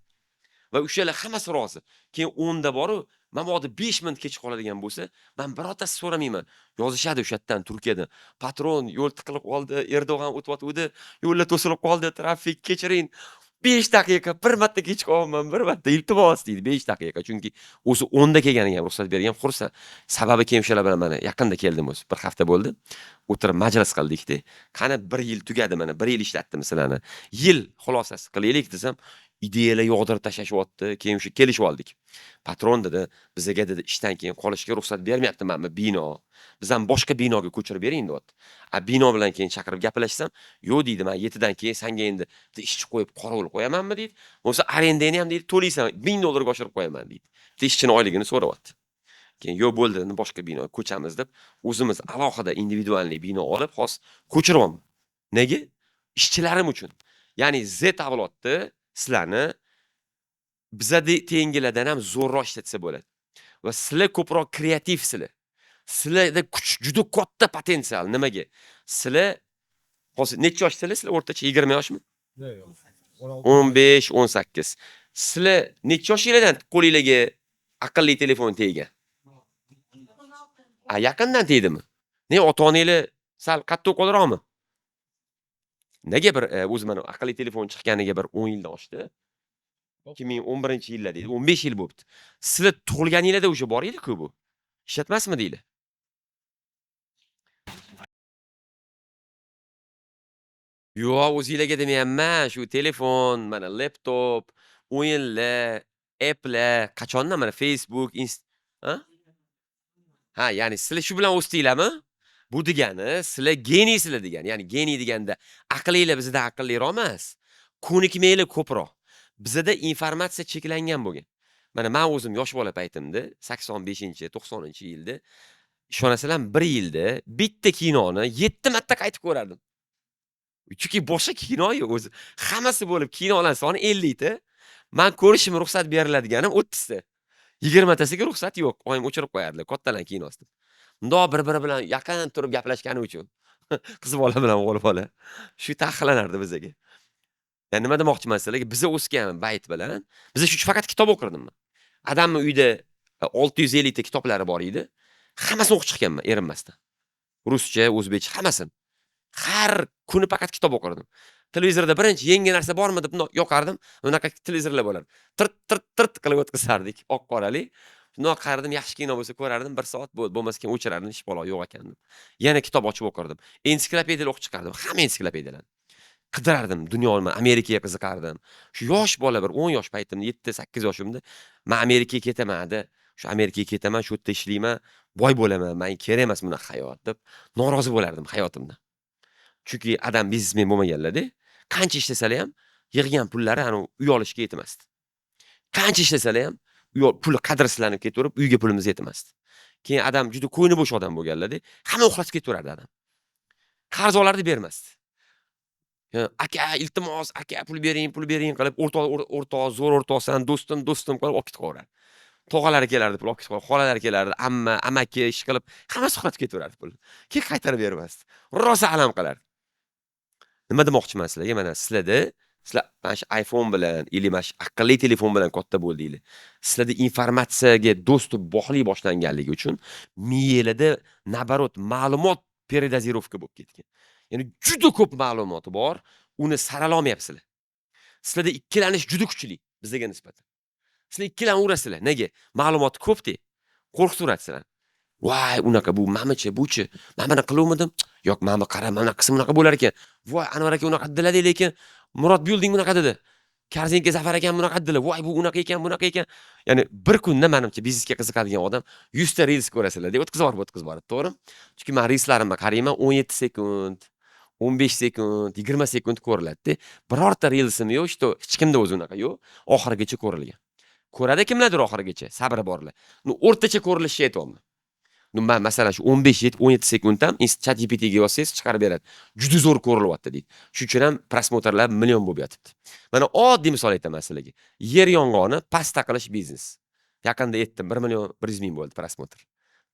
Va o'shalar hammasi rozi. Keyin 10 da boru, mabodo 5 minut kech qoladigan bo'lsa, men birortasi so'ramayman. Yozishadi o'sha yerdan Turkiyadan. Patron yo'l tiqilib qoldi, Erdo'g'an o'tib-o'tdi, yo'llar to'silib qoldi, trafik kechiring. 5 daqiqa bir marta kech qolman, bir marta iltimos deydi 5 daqiqa. Chunki o'zi 10 da kelganiga ham ruxsat bergan, xursand. Sababi keyin o'shalar bilan mana yaqinda keldim o'zi, bir hafta bo'ldi. O'tirib majlis qildik-da. Qani 1 yil tugadi mana, 1 yil ishlatdim sizlarni. Yil xulosasi qilaylik desam, ideyalar yog'dirib tashlashyapti. Keyin o'sha kelishib oldik. Patron dedi, bizga dedi ishdan keyin qolishga ruxsat bermayapti menmi bino. Biz ham boshqa binoga ko'chirib bering deyapti. Bino bilan keyin chaqirib gaplashsam, yo'q deydi, men 7 dan keyin senga endi ishchi qo'yib qorovul qo'yamanmi deydi. Bo'lsa arendani ham deydi, to'laysan, $1000 ga oshirib qo'yaman deydi. Ishchining oyligini so'rayapti. Keyin yo'q bo'ldi, boshqa binoga ko'chamiz deb, o'zimiz alohida individualniy bino olib, hozir ko'chiryapman. Nega? Ishchilarim uchun. Ya'ni Z avlodni sizlarni bizda tengilardan ham zo'rroq ishlatsa bo'ladi. Va sizlar ko'proq kreativsizlar. Sizlarda kuch juda katta potensial. Nimaga? Sizlar hozir necha yoshdasizlar? Sizlar o'rtacha 20 yoshmi? Yo'q. 15, 18. Sizlar necha yoshingizdan qo'lingizga aqlli telefon teggan? Yaqindan tegdimi? Ne ota-onanglar sal qattiq qo'lroqmi? Nega bir o'zi mana aqlli telefon chiqqaniga bir 10 yildan oshdi. 2011-yilda deydi, 15 yil bo'libdi. Sizlar tug'ilganingizda o'sha bor edi-ku bu. Ishlatmasmi deydi? Yo'q, o'zingizlarga demayapman, shu telefon, mana laptop, o'yinlar, applar, qachondan mana Facebook, ha? Ha, ya'ni sizlar shu bilan o'sdinglarmi? Bu degani, sizlar geniysizlar degani. Ya'ni geniy deganda aqlinglar bizdan aqlliroq emas. Ko'nikmanglar ko'proq. Bizda informatsiya cheklangan bo'lgan. Mana men o'zim yosh bola paytimda 85-90-yilda ishonasizlar 1 yilda bitta kinoni 7 marta qaytib ko'rardim. Chunki boshqa kino-yu o'zi hammasi bo'lib kinolar soni 50 ta. Men ko'rishim ruxsat beriladiganim 30 ta. 20 tasiga ruxsat yo'q. Oyim o'chirib qo'yardilar kattalar kinosida. Mundoq bir-biri bilan yaqin turib gaplashgani uchun qiz bola bilan o'g'il bola shu taqiqlanardi bizaga. Ya'ni nima demoqchiman sizlarga, biza o'sgan bayt bilan biza shu faqat kitob o'qirdim men. Adamning uyida 650 ta kitoblari bor edi. Hammasini o'qib chiqqanman erinmasdan. Ruscha, o'zbekcha hammasini. Har kuni faqat kitob o'qirdim. Televizorda birinchi yangi narsa bormi deb yoqardim. Unaqa televizorlar bo'lardi. Tirt qilib o'tkazardik, oq qorali. Shundoq qarardim, yaxshi kino bo'lsa ko'rardim, 1 soat bo'lmasa keyin o'chirardim, ish balo yo'q ekan deb. Yana kitob ochib o'qirdim. Ensiklopediyalar o'qib chiqardim, hamma ensiklopediyalarni. Qidirardim, dunyoni, Amerikaga qiziqardim. Shu yosh bola bir 10 yosh paytimda, 7-8 yoshimda men Amerikaga ketaman-da, shu Amerikaga ketaman, shu yerda ishlayman, boy bo'laman, menga kerak emas bunaqa hayot deb norozi bo'lardim hayotimdan. Chunki adam biznesmen bo'lmaganlar-da. Qancha ishlasalar ham yig'gan pullari ana uy olishga yetmasdi. Qancha ishlasalar ham puli qadrsizlanib ketaverib, uyga pulimiz yetmasdi. Keyin adam juda ko'ngli bo'sh odam bo'lganlar-da, hamma uxlatib ketaverardi adam. Qarz olardi, bermasdi. Aka, iltimos, aka pul bering qilib o'rtoq zo'r o'rtoqsan, do'stim qilib olib ketaverardi. Tog'alari kelardi, pul olib ketaverardi, xolalari kelardi, amma, amaki ish qilib, hammasi uxlatib ketaverardi pulni. Keyin qaytarib bermasdi. Rosa alam qilardi. Nima demoqchiman sizlarga? Mana sizlar mana shu iPhone bilan, или mana shu aqlli telefon bilan katta bo'ldinglar. Sizlarda informatsiyaga dostуп bog'li boshlanganligi uchun miyanglarda nabarot ma'lumot передозировка bo'lib ketgan. Ya'ni juda ko'p ma'lumoti bor, uni saralolmayapsizlar. Sizlarda ikkilanish juda kuchli bizga nisbatan. Sizlar ikkilanverasizlar. Nega? Ma'lumot ko'p-da. Qo'rqitaverasizlar. Voy, unaqa bu mamichi, buchi. Men buni qiluvmidim? Yo'q, mana qara, mana qism unaqa bo'lar ekan. Voy, Anvar aka unaqa dedilar, lekin Murod Building bunaqa dedi. Karzinka Zafar aka bunaqa dedilar. Voy, bu unaqa ekan, bunaqa ekan. Ya'ni bir kunda menimcha biznesga qiziqadigan odam 100 ta reels ko'rasizlar, deb o'tkazib borib, to'g'rimi? Chunki men reelslarimni qarayman 17 sekund, 15 sekund, 20 sekund ko'riladi-da. Birorta reelsim yo'q, hech kimda o'zi unaqa yo'q. Oxirigacha ko'rilgan. Ko'radi kimlardir oxirigacha, sabri borlar. O'rtacha ko'rilishni aytyapman. Men masalan shu 15-17 sekund ham ChatGPT ga yozsangiz chiqarib beradi. Juda zo'r ko'rilyapti deydi. Shuning uchun ham prosmotrlar million bo'lib yotibdi. Mana oddiy misol aytaman sizlarga. Yer yong'oni pasta qilish biznes. Yaqinda aytdim, 1 million 100 ming bo'ldi prosmotr.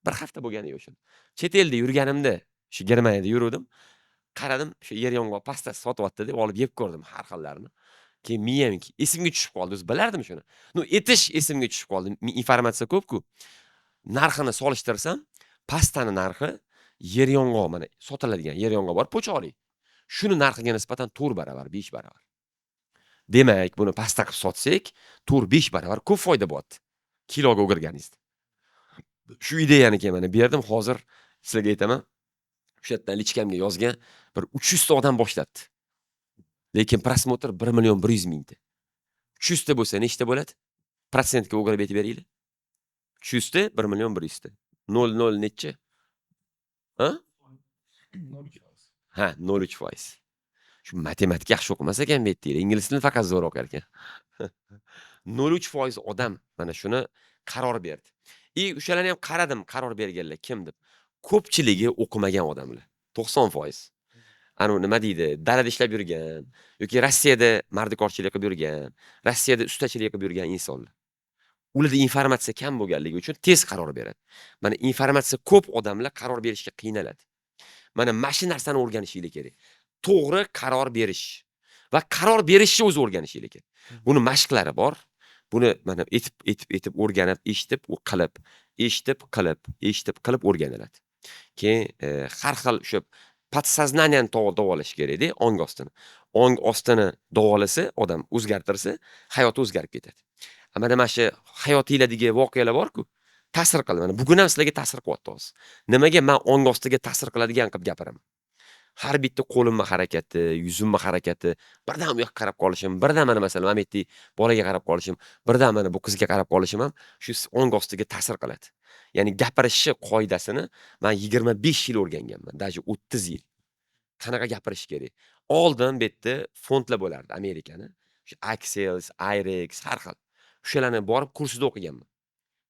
Bir hafta bo'lgani yo'q shuni. Chet elda yurganimda, shu Germaniyada yurdim. Qaradim, shu yer yong'on pasta sotyapti deb olib yeb ko'rdim har xillarini. Keyin miyam esimga tushib qoldi. O'zi bilardim shuni. Etish esimga tushib qoldi. Informatsiya ko'p-ku. Narxini solishtirsam, pastani narxi yer yong'oq mana sotiladigan yer yong'oq bor, po'choqli. Shuni narxiga nisbatan 4 baravar, 5 baravar. Demak, buni pasta qilib sotsak, 4-5 baravar ko'p foyda bo'lyapti. Kiloga o'girganingizda. Shu ideyani keyin mana berdim, hozir sizlarga aytaman. O'sha yerdan lichkamga yozgan bir 300 ta odam boshlabdi. Lekin prosmotr 1 million 100 mingta. 300 ta bo'lsa nechta bo'ladi? Protsentga o'girib aytib beringlar. 300 ta 1 million 100 ta. 0 nechi? Ha? 0,3%. Ha, 0,3%. Shu matematika yaxshi o'qimas ekan bu yerda. Ingliz tilini faqat zo'r o'qar ekan. 0,3% odam mana shuni qaror berdi. O'shalarni ham qaradim, qaror berganlar kim deb. Ko'pchiligi o'qimagan odamlar. 90%. Ana nima deydi? Dalada ishlab yurgan yoki Rossiyada mardikorchilik qilib yurgan, Rossiyada ustachilik qilib yurgan insonlar. Ularda informatsiya kam bo'lganligi uchun tez qaror beradi. Mana informatsiya ko'p odamlar qaror berishga qiynaladi. Mana shu narsani o'rganishingiz kerak. To'g'ri qaror berish va qaror berishni o'zi o'rganishingiz kerak. Buni mashqlari bor. Buni mana etib o'rganib, eshitib qilib o'rganiladi. Keyin har xil o'sha podsoznaniyani davolash kerak-da, ong ostini. Ong ostini davolasa, odam o'zgartirsa, hayoti o'zgarib ketadi. Mana shu hayotinglardagi voqealar bor-ku, ta'sir qiladi. Mana bugun ham sizlarga ta'sir qilyapti hozir. Nimaga men ong ostiga ta'sir qiladigan qilib gapiraman? Har bitta qo'limning harakati, yuzimning harakati, birdan u yoqqa qarab qolishim, birdan mana masalan Mametdi bolaga qarab qolishim, birdan mana bu qizga qarab qolishim ham shu ong ostiga ta'sir qiladi. Ya'ni gapirishni qoidasini men 25 yil o'rganganman, даже 30 yil. Qanaqa gapirish kerak? Oldin bu yerda fondlar bo'lardi Amerikani. Shu Access, IREX, har xil. O'shalarni borib kursida o'qiganman.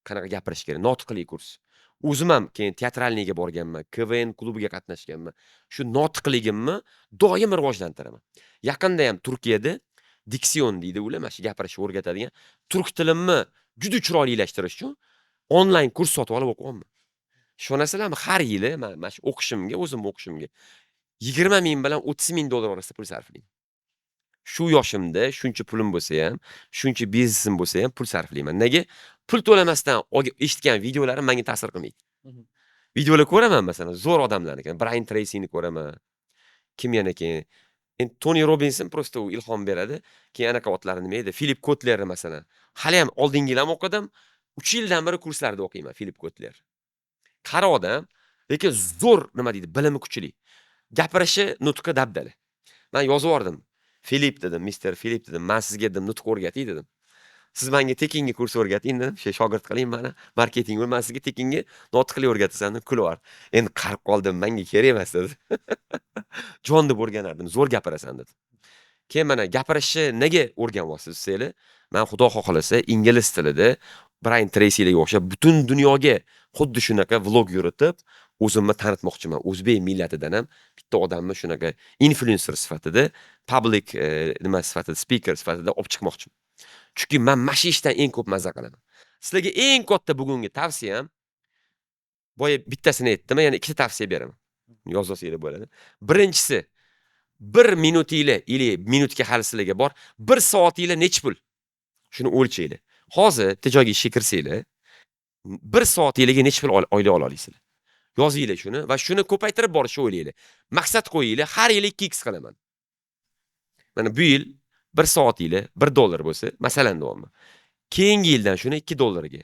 Qanaqa gapirish kerak? Notiqlik kursi. O'zim ham keyin teatralniga borganman, KVN klubiga qatnashganman. Shu notiqligimni doim rivojlantiraman. Yaqinda ham Turkiyada diksion deydi ular, mana shu gapirishni o'rgatadigan turk tilimni juda chiroylilashtirish uchun onlayn kurs sotib olib o'qiyapman. Ishonasizlarmi, har yili mana shu o'qishimga, o'zimni o'qishimga 20 ming bilan 30 ming dollar orasida pul sarflayman. Shu yoshimda shuncha pulim bo'lsa ham, shuncha biznesim bo'lsa ham pul sarflayman. Nega? Pul to'lamasdan eshitgan videolarim menga ta'sir qilmaydi. Videolar ko'raman masalan, zo'r odamlarniki, Brian Tracy'ni ko'raman. Kim yana keyin? Endi Tony Robbinson prosta u ilhom beradi. Keyin anaqa otlar nima edi? Philip Kotler masalan. Hali ham oldingilarni o'qidim. 3 yildan beri kurslarda o'qiyman Philip Kotler. Qari odam, lekin zo'r nima deydi, bilimi kuchli. Gapirishi, nutqi dabdala. Men yozib yordim. Filip dedim, Mr. Filip dedim, men sizga dedim nutq o'rgatay dedim. Siz menga tekinga kurs o'rgating dedim, shogird qiling meni, marketing va men sizga tekinga nutqli o'rgatasan deb kulib. Endi qarib qoldim, menga kerak emas dedi. Jon deb o'rganardim, zo'r gapirasan dedi. Keyin mana gapirishni nega o'rganyapsiz desanglar, men xudo xohlasa ingliz tilida Brian Tracy'ga o'xshab butun dunyoga xuddi shunaqa vlog yuritib, o'zimni tanitmoqchiman. O'zbek millatidan ham bitta odamni shunaqa influencer sifatida, public nima sifatida, speaker sifatida olib chiqmoqchiman. Chunki men mana shu ishdan eng ko'p mazza qilaman. Sizlarga eng katta bugungi tavsiyam, boya bittasini aytdim, yana ikkita tavsiya beraman. Yozsanglar bo'ladi. Birinchisi, 1 minutinglar, ili minutga hali sizlarga bor, 1 soatinglar nech pul? Shuni o'lchaylar. Hozir tijoyga ishga kirsanglar, 1 soatinglarga nech pul oylik ola olasizlar? Yozinglar shuni va shuni ko'paytirib borishni o'ylaylar. Maqsad qo'yinglar, har yili 2x qilaman. Mana bu yil 1 soatinglar $1 bo'lsa, masalan deyapman. Keyingi yildan shuni $2 ga,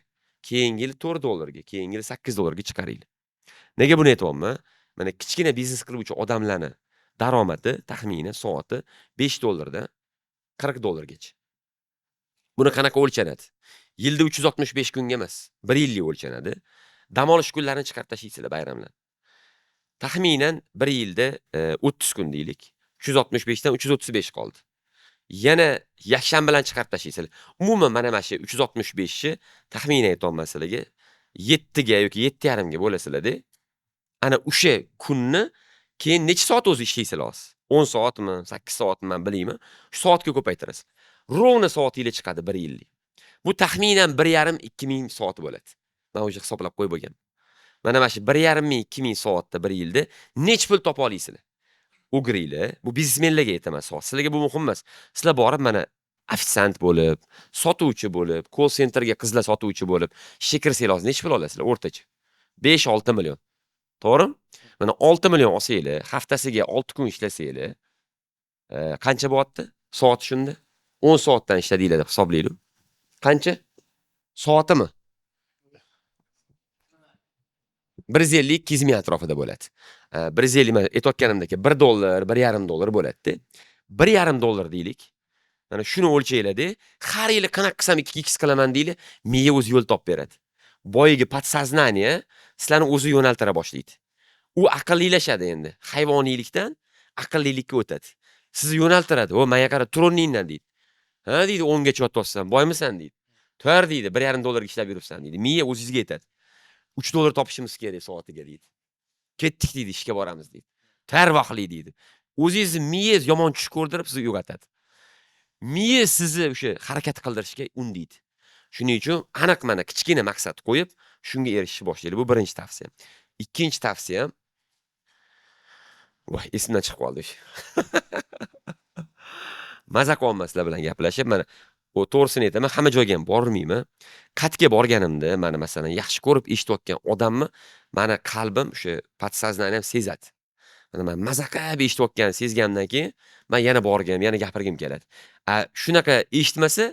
keyingi yil $4 ga, keyingi yil $8 ga chiqaringlar. Nega buni aytyapman? Mana kichkina biznes qiluvchi odamlarni daromadi taxminan soati $5 dan $40 gacha. Buni qanaqa o'lchanadi? Yilda 365 kunga emas, 1 yilga o'lchanadi. Dam olish kunlarini chiqarib tashlaysizlar bayramlar. Taxminan 1 yilda 30 kun deylik. 365 dan 335 qoldi. Yana yakshanba bilan chiqarib tashlaysizlar. Umuman mana shu 365 ni taxminan aytaman sizlarga 7 ga yoki 7,5 ga bo'lasizlar-da. Ana o'sha kunni keyin necha soat o'zi ishlaysizlar hozir? 10 soatmi, 8 soatmi men bilmayman. Shu soatga ko'paytirasiz. Rovna soatingiz chiqadi 1 yillik. Bu taxminan 1,5-2 ming soat bo'ladi. Men o'sha hisoblab qo'yib bo'lgan. Mana shu 1,5-2 ming soatda 1 yilda nech pul topa olasizlar? O'giringlar. Bu biznesmenlarga aytaman, sizlarga bu muhim emas. Sizlar borib mana ofitsiant bo'lib, sotuvchi bo'lib, call centerga qizlar sotuvchi bo'lib, ishga kirsanglar nech pul olasizlar o'rtacha? 5-6 million. To'g'rimi? Mana 6 million olsanglar, haftasiga 6 kun ishlasanglar, qancha bo'lyapti? Soat shunda 10 soatdan ishladinglar deb hisoblaylik. Qancha? Soatimi? 150-200 ming atrofida bo'ladi. 150 men aytayotganimdek $1, $1,5 bo'ladi-da. $1,5 deylik. Mana shuni o'lchaylar-da. Har yili qanaqa qilsam 2x qilaman deylik, miya o'zi yo'l topib beradi. Boyagi podsoznaniya sizlarni o'zi yo'naltira boshlaydi. U aqllilashadi endi. Hayvoniylikdan aqllilikka o'tadi. Sizni yo'naltiradi. "O, menga qara, tur o'rningdan" deydi. "Ha" deydi, 10 gacha yotyapsan, boymisan deydi. "Tur" deydi, $1,5 ga ishlab yuribsan deydi. Miya o'zingizga aytadi. $3 topishimiz kerak soatiga deydi. Ketdik deydi, ishga boramiz deydi. Tar vaqtli deydi. O'zingizni miyangiz yomon tush ko'rdirib sizni uyg'otadi. Miya sizni o'sha harakat qildirishga undaydi. Shuning uchun aniq mana kichkina maqsad qo'yib, shunga erishishni boshlaylik. Bu birinchi tavsiyam. Ikkinchi tavsiyam, voy, esimdan chiqib qoldi. Maza qilyapman sizlar bilan gaplashib, mana o to'g'risini aytaman, hamma joyga ham bormayman. Qatga borganimda, mana masalan, yaxshi ko'rib eshitayotgan odamni mana qalbim o'sha podsoznaniyam sezadi. Mana men maza qilib eshitayotgan, sezgandan keyin men yana borgim, yana gapirgim keladi. Shunaqa eshitmasa,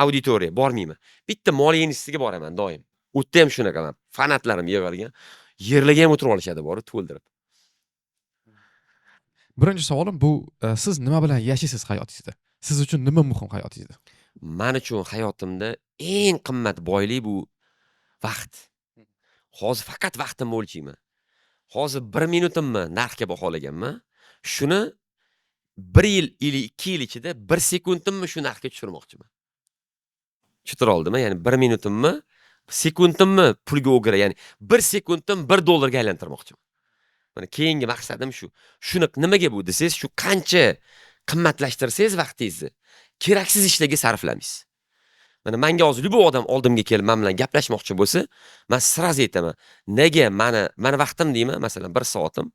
auditoriya bormayman. Bitta moliya institutiga boraman doim. U yerda ham shunaqa men fanatlarim yig'ilgan. Yerlarga ham o'tirib olishadi, borib to'ldirib. Birinchi savolim bu, siz nima bilan yashaysiz hayotingizda? Siz uchun nima muhim hayotingizda? Men uchun hayotimda eng qimmat boylik bu vaqt. Hozir faqat vaqtimni o'lchayman. Hozir 1 minutimni narxga baholaganman. Shuni 1 yil ili 2 yil ichida 1 sekundimni shu narxga tushirmoqchiman. Tushira oldimmi? Ya'ni 1 minutimni, sekundimni pulga o'gira, ya'ni 1 sekundim $1 ga aylantirmoqchiman. Mana keyingi maqsadim shu. Shuni nimaga bu desiz, shu qancha qimmatlashtirsangiz vaqtingizni keraksiz ishlarga sarflamaysiz. Mana menga hozir bu odam oldimga kelib men bilan gaplashmoqchi bo'lsa, men sразу aytaman. Nega mani vaqtim deyman, masalan, 1 soatim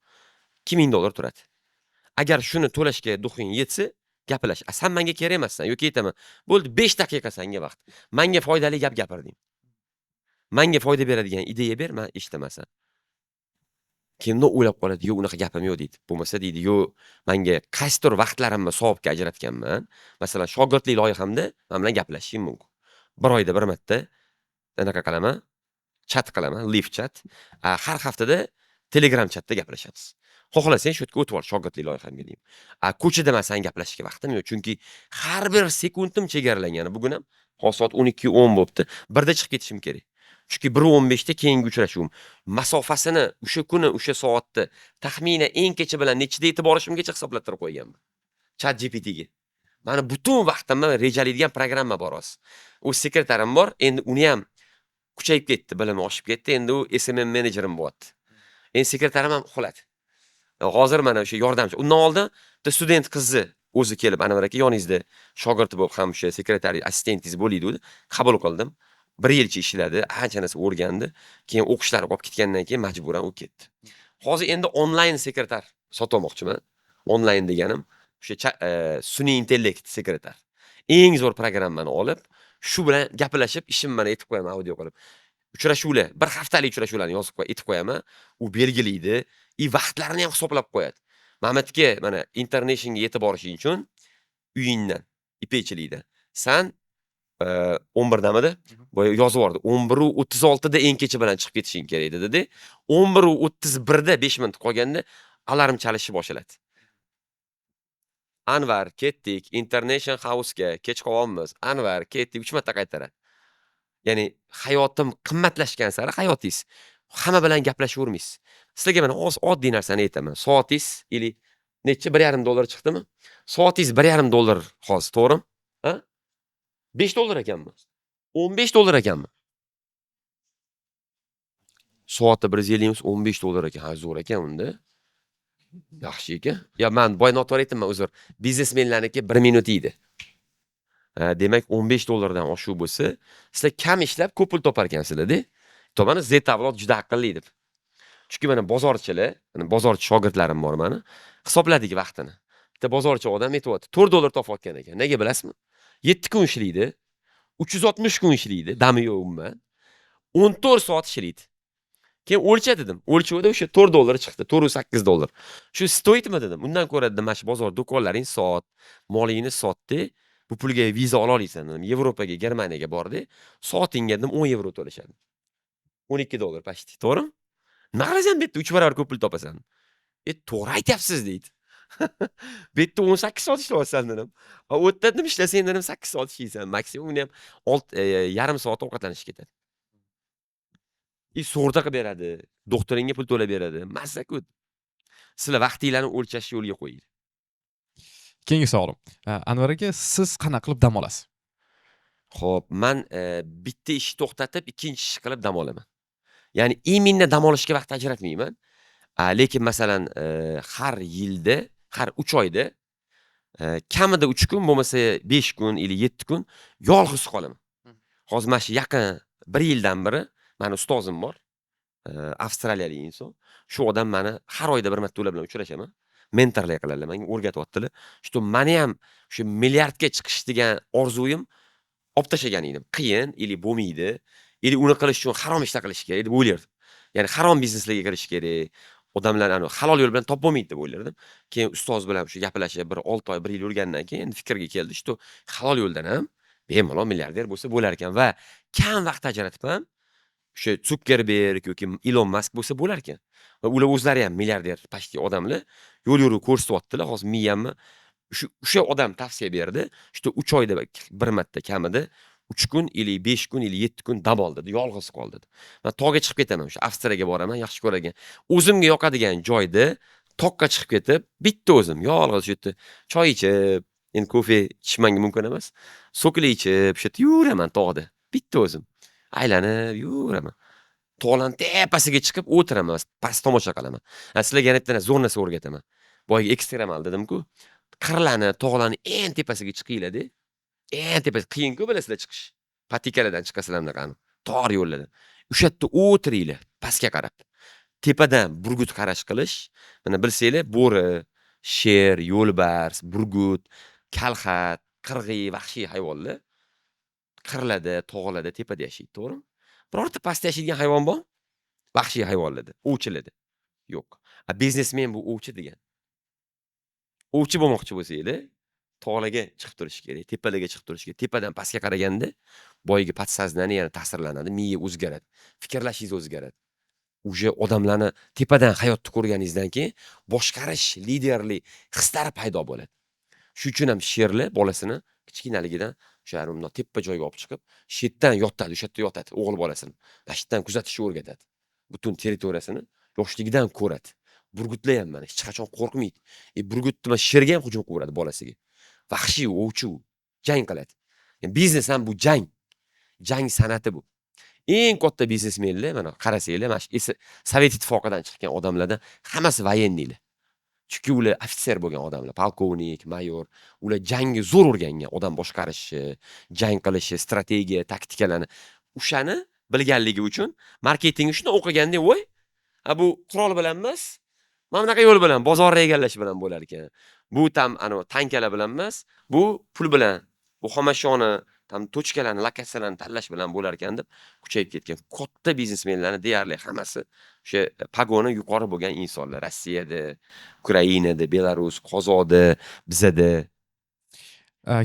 $2000 turadi. Agar shuni to'lashga duxing yetsa, gaplash. Sen menga kerak emassan yoki aytaman. Bo'ldi 5 daqiqa senga vaqt. Menga foydali gap gapir deyman. Menga foyda beradigan ideya ber, men eshitamasan. Kimni o'ylab qoladi, "Yo'q, unaqa gapim yo'q" deydi. Bo'lmasa deydi, "Yo'q, menga qaysidir vaqtlarimni hisobga ajratganman. Masalan, shogirdlik loyihamda men bilan gaplashishing mumkin. 1 oyda bir marta anaqa qilaman, chat qilaman, live chat. Har haftada Telegram chatda gaplashamiz. Xohlasang shu yerga o'tib ol shogirdlik loyihamga deyman. Ko'chada men sen gaplashishga vaqtim yo'q, chunki har bir sekundim chegaralangan. Bugun ham hozir soat 12:10 bo'pti. 1da chiqib ketishim kerak. Chunki 1:15 da keyingi uchrashuvim. Masofasini o'sha kuni, o'sha soatda taxminan eng kecha bilan nechida yetib borishimgacha hisoblashtirib qo'yganman. ChatGPTga. Mana butun vaqtimni rejalaydigan programma bor hozir. U sekretarim bor, endi uni ham kuchayib ketdi, bilimi oshib ketdi. Endi u SMM menejerim bo'lyapti. Endi sekretarim ham uxladi. Hozir mana o'sha yordamchi. Undan oldin bitta student qizni o'zi kelib, Anvar aka yoningizda shogird bo'lib ham o'sha sekretariy assistentingiz bo'laydi dedi. Qabul qildim. 1 yilcha ishladi, ancha narsa o'rgandi. Keyin o'qishlari qolib ketgandan keyin majburan u ketdi. Hozir endi onlayn sekretar sotmoqchiman. Onlayn deganim o'sha sun'iy intellekt sekretar. Eng zo'r programmani olib, shu bilan gaplashib, ishimni mana aytib qo'yaman audio qilib. Uchrashuvlar, bir haftalik uchrashuvlarni yozib aytib qo'yaman. U belgilaydi, vaqtlarini ham hisoblab qo'yadi. Mamatga mana internationalga yetib borishing uchun uyingdan, ipeychilikdan san 11 damida boya yozib yubordi. 11:36 da eng kecha bilan chiqib ketishing kerak dedi. 11:31 da 5 minut qolganda alarm chalishni boshladi. Anvar, ketdik, International House'ga kech qolyapmiz. Anvar, ketdik, 3 marta qaytaradi. Ya'ni hayotim qimmatlashgan sari hayotingiz hamma bilan gaplashavermaysiz. Sizlarga mana oddiy narsani aytaman. Soatingiz necha $1.5 chiqdimi? Soatingiz $1.5 hozir, to'g'rimi? Ha? $5 ekanmi? $15 ekanmi? Soatda 150 $15 ekan. Ha, zo'r ekan unda. Yaxshi ekan. Ya men boy noto'g'ri aytdim, uzr. Biznesmenlarniki 1 minut edi. Demak $15 dan oshuv bo'lsa, sizlar kam ishlab ko'p pul topar ekansizlar-da. Tomani Z avlod juda aqlli deb. Chunki mana bozorchilar, mana bozorchi shogirdlarim bor meni, hisobladik vaqtini. Bitta bozorchi odam aytibdi, $4 topayotgan ekan. Nega bilasizmi? 7 kun ishlaydi, 360 kun ishlaydi, dami yo'q umuman. 14 soat ishlaydi. Keyin o'lcha dedim. O'lchovda o'sha $4 chiqdi, $4.8. Shu stoytmi dedim. Undan ko'ra dedim, mana shu bozor do'konlaring sot, molingni sotdi. Bu pulga viza ola olasan dedim. Yevropaga, Germaniyaga bordi. Soatingga dedim €10 to'lashadi. $12 pashti, to'g'rimi? Nima qilasan bu yerda 3 barobar ko'p pul topasan? To'g'ri aytyapsiz deydi. Bu yerda 18 soat ishlayapsan dedim. U yerda dedim ishlasang dedim 8 soat ishlaysan. Maksimum uni ham yarim soat ovqatlanish ketadi. Sug'urta qilib beradi, doktoringga pul to'lab beradi. Mazza-ku. Sizlar vaqtinglarni o'lchash yo'lga qo'ying. Keyingi savolim. Anvar aka, siz qanaqa qilib dam olasiz? Xo'p, men bitta ishni to'xtatib, ikkinchi ish qilib dam olaman. Ya'ni iminda dam olishga vaqt ajratmayman. Lekin masalan, har yilda, har 3 oyda kamida 3 kun, bo'lmasa 5 kun yoki 7 kun yolg'iz qolaman. Hozir mana shu yaqin 1 yildan beri meni ustozim bor. Avstraliyalik inson. Shu odam meni har oyda bir marta ular bilan uchrashaman. Mentorlik qiladilar, menga o'rgatyaptilar. Shu meni ham shu milliardga chiqish degan orzuyim olib tashlagan edim. Qiyin, ili bo'lmaydi, ili uni qilish uchun harom ishlar qilish kerak deb o'ylardim. Ya'ni harom bizneslarga kirish kerak. Odamlar halol yo'l bilan top bo'lmaydi deb o'ylardim. Keyin ustoz bilan shu gaplashib, bir 6 oy, 1 yil yurgandan keyin fikrga keldi, shu halol yo'ldan ham bemalol milliarder bo'lsa bo'lar ekan va kam vaqt ajratib ham o'sha Zuckerberg yoki Elon Musk bo'lsa bo'lar ekan. Va ular o'zlari ham milliarder pashti odamlar yo'l yo'ruv ko'rsatyaptilar. Hozir miyamni o'sha odam tavsiya berdi. Shu 3 oyda bir marta kamida 3 kun, ili 5 kun, ili 7 kun dam oldi, yolg'iz qoldi. Men tog'ga chiqib ketaman, o'sha Avstriyaga boraman, yaxshi ko'ragan. O'zimga yoqadigan joyda toqqa chiqib ketib, bitta o'zim yolg'iz shu yerda choy ichib, endi kofe ichish menga mumkin emas. Sokli ichib, shu yerda yuraman tog'da. Bitta o'zim. Aylanib yuraman. Tog'larning tepasiga chiqib o'tiraman, past tomosha qilaman. Sizlarga yana bitta zo'r narsa o'rgataman. Boyagi ekstremal dedim-ku. Qirlarni, tog'larning eng tepasiga chiqinglar-da. Eng tepasi qiyin-ku bilasizlar chiqish. patikalardan chiqasizlar qani. Tor yo'llardan. O'sha yerda o'tiringlar, pastga qarab. Tepadan burgut qarash qilish, mana bilsanglar, bo'ri, sher, yo'lbars, burgut, kalxat, qirg'iy, vahshiy hayvonlar qirlarda, tog'larda, tepada yashaydi, to'g'rimi? Birorta pastda yashaydigan hayvon bor? Vahshiy hayvonlarda, ovchilarda. Yo'q. Biznesmen bu ovchi degan. Ovchi bo'lmoqchi bo'lsanglar, tog'larga chiqib turish kerak, tepalarga chiqib turish kerak. Tepadan pastga qaraganda boyagi podsoznaniya ta'sirlanadi, miya o'zgaradi, fikrlashingiz o'zgaradi. Uje odamlarni tepadan hayotni ko'rganingizdan keyin boshqarish, liderlik hislari paydo bo'ladi. Shuning uchun ham sherlar bolasini kichkinaligidan o'sha bundoq tepa joyga olib chiqib, shetdan yotadi, o'sha yerda yotadi o'g'il bolasini. Shetdan kuzatishni o'rgatadi. Butun territoriyasini yoshligidan ko'radi. Burgutlar ham mana hech qachon qo'rqmaydi. Burgutni sherga ham hujum qiladi bolasiga. Vahshiy ovchi, jang qiladi. Biznes ham bu jang. Jang san'ati bu. Eng katta biznesmenlar mana qarasanglar, mana shu Sovet ittifoqidan chiqqan odamlardan hammasi voyenniylar. Chunki ular ofitser bo'lgan odamlar, polkovnik, mayor, ular jangga zo'r o'rgangan, odam boshqarishi, jang qilishi, strategiya, taktikalarni. O'shani bilganligi uchun marketing shuni o'qiganda, voy, bu qurol bilan emas, mana bunaqa yo'l bilan bozorni egallash bilan bo'lar ekan. Bu tankalar bilan emas, bu pul bilan, bu xomashoni, tochkalarni, lokatsiyalarni tanlash bilan bo'lar ekan deb kuchayib ketgan. Katta biznesmenlarning deyarli hammasi o'sha pagoni yuqori bo'lgan insonlar. Rossiyada, Ukrainada, Belarus, Qozog'da, bizada.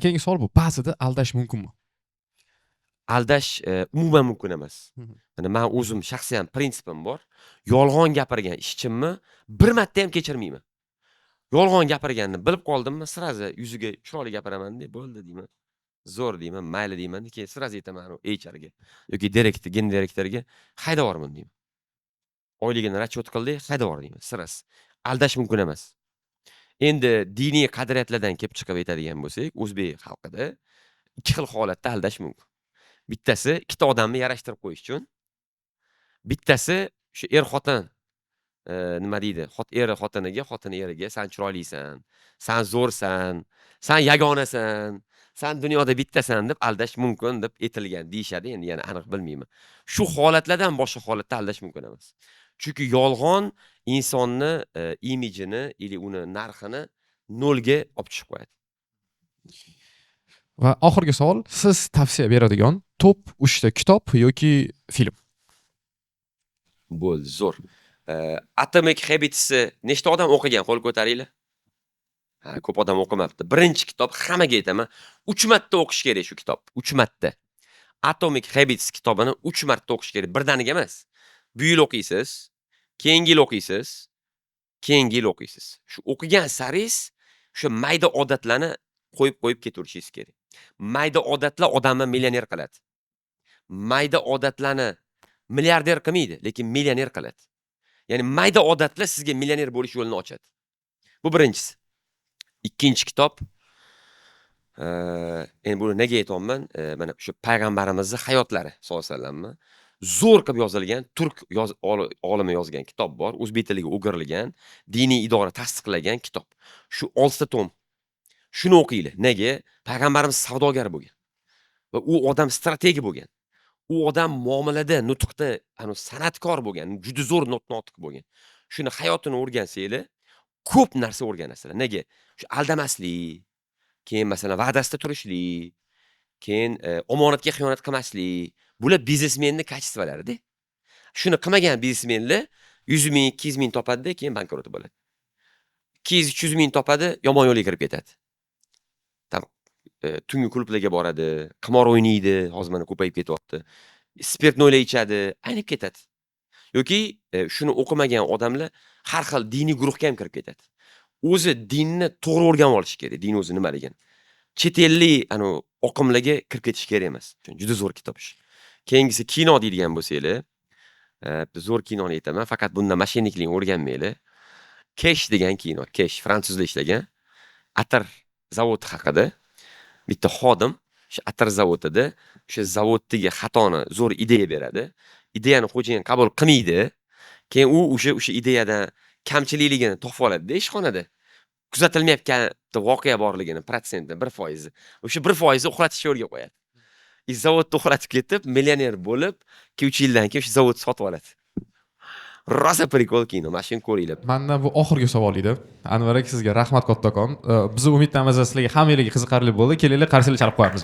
Keyingi savol bu, ba'zida aldash mumkinmi? Aldash umuman mumkin emas. Mana men o'zim shaxsiyan prinsipim bor. Yolg'on gapirgan ishchimni bir marta ham kechirmayman. Yolg'on gapirganini bilib qoldimmi, sirazi yuziga chiroyli gapiraman deb bo'ldi deyman. Zo'r deyman, mayli deyman, keyin sirazi aytaman HRga yoki direktor, gen direktorga haydab yuborman deyman. Oyligini расчет qildik, haydab yubor deyman, sirasi. Aldash mumkin emas. Endi diniy qadriyatlardan kelib chiqib aytadigan bo'lsak, o'zbek xalqida ikki xil holatda aldash mumkin. Bittasi ikkita odamni yarashtirib qo'yish uchun, bittasi shu xotin nima deydi? Eri xotiniga, xotini eriga sen chiroylisan, sen zo'rsan, sen yagonasan, sen dunyoda bittasan deb aldash mumkin deb aytilgan deyshadi. Endi yana aniq bilmayman. Shu holatlardan boshqa holatda aldash mumkin emas. Chunki yolg'on insonni imijini, uni narxini nolga olib tushib qo'yadi. Va oxirgi savol, siz tavsiya beradigan top 3 ta kitob yoki film? Bo'ldi, zo'r. Atomic Habits nechta odam o'qigan? Qo'l ko'taringlar. Ko'p odam o'qimabdi. Birinchi kitob, hammaga aytaman, 3 marta o'qish kerak shu kitob. 3 marta. Atomic Habits kitobini 3 marta o'qish kerak. Birdaniga emas. Bu yil o'qiysiz, keyingi yil o'qiysiz, keyingi yil o'qiysiz. Shu o'qigan saringiz shu mayda odatlarni qo'yib ketaverishingiz kerak. Mayda odatlar odamni millioner qiladi. Mayda odatlarni milliarder qilmaydi, lekin millioner qiladi. Ya'ni mayda odatlar sizga millioner bo'lish yo'lini ochadi. Bu birinchisi. Ikkinchi kitob, endi buni nega aytayapman? Mana shu payg'ambarimizning hayotlari sollallohu alayhi vasallamni zo'r qilib yozilgan turk olimi yozgan kitob bor, o'zbek tiliga o'girilgan, diniy idora tasdiqlagan kitob. Shu 6 ta tom. Shuni o'qinglar. Nega? Payg'ambarimiz savdogar bo'lgan va u odam strategi bo'lgan. U odam muomalada, nutqda, san'atkor bo'lgan, juda zo'r notiq bo'lgan. Shuni hayotini o'rgansanglar, ko'p narsa o'rganasizlar. Nega? Shu aldamaslik, keyin masalan va'dasida turishlik, keyin omonatga xiyonat qilmaslik. Bular biznesmenning kачестволari-da. Shuni qilmagan biznesmenlar 100 ming, 200 ming topadi, keyin bankrot bo'ladi. 200-300 ming topadi, yomon yo'lga kirib ketadi. Tungi klublarga boradi, qimor o'ynaydi, hozir mana ko'payib ketyapti. Spirtnoylar ichadi, aynib ketadi. Yoki shuni o'qimagan odamlar har xil diniy guruhga ham kirib ketadi. O'zi dinni to'g'ri o'rganib olish kerak. Din o'zi nimaligini. Chet ellik oqimlarga kirib ketish kerak emas. Juda zo'r kitob. Keyingisi kino deydigan bo'lsanglar, zo'r kinoni aytaman, faqat bunda mashinniklikni o'rganmanglar. Kesh degan kino, Kesh fransuzlar ishlagan atir zavodi haqida. Bitta xodim shu atir zavodida o'sha zavoddagi xatoni zo'r ideya beradi. Ideyani xo'jayin qabul qilmaydi. Keyin u o'sha ideyadan kamchilikligini topib oladi-da ishxonada. Kuzatilmayotgan voqea borligini, protsentni 1%. O'sha 1% uxlatishga o'rgab qo'yadi. zavodni uxlatib ketib, millioner bo'lib, 2-3 yildan keyin o'sha zavodni sotib oladi. Rosa prikol kino, mana shuni ko'ringlar. Manda bu oxirgi savol edi. Anvar aka sizga rahmat kattakon. Biz umiddamiz sizlarga hammalarga qiziqarli bo'ldi. Kelinglar qarshilik chalib qo'yamiz.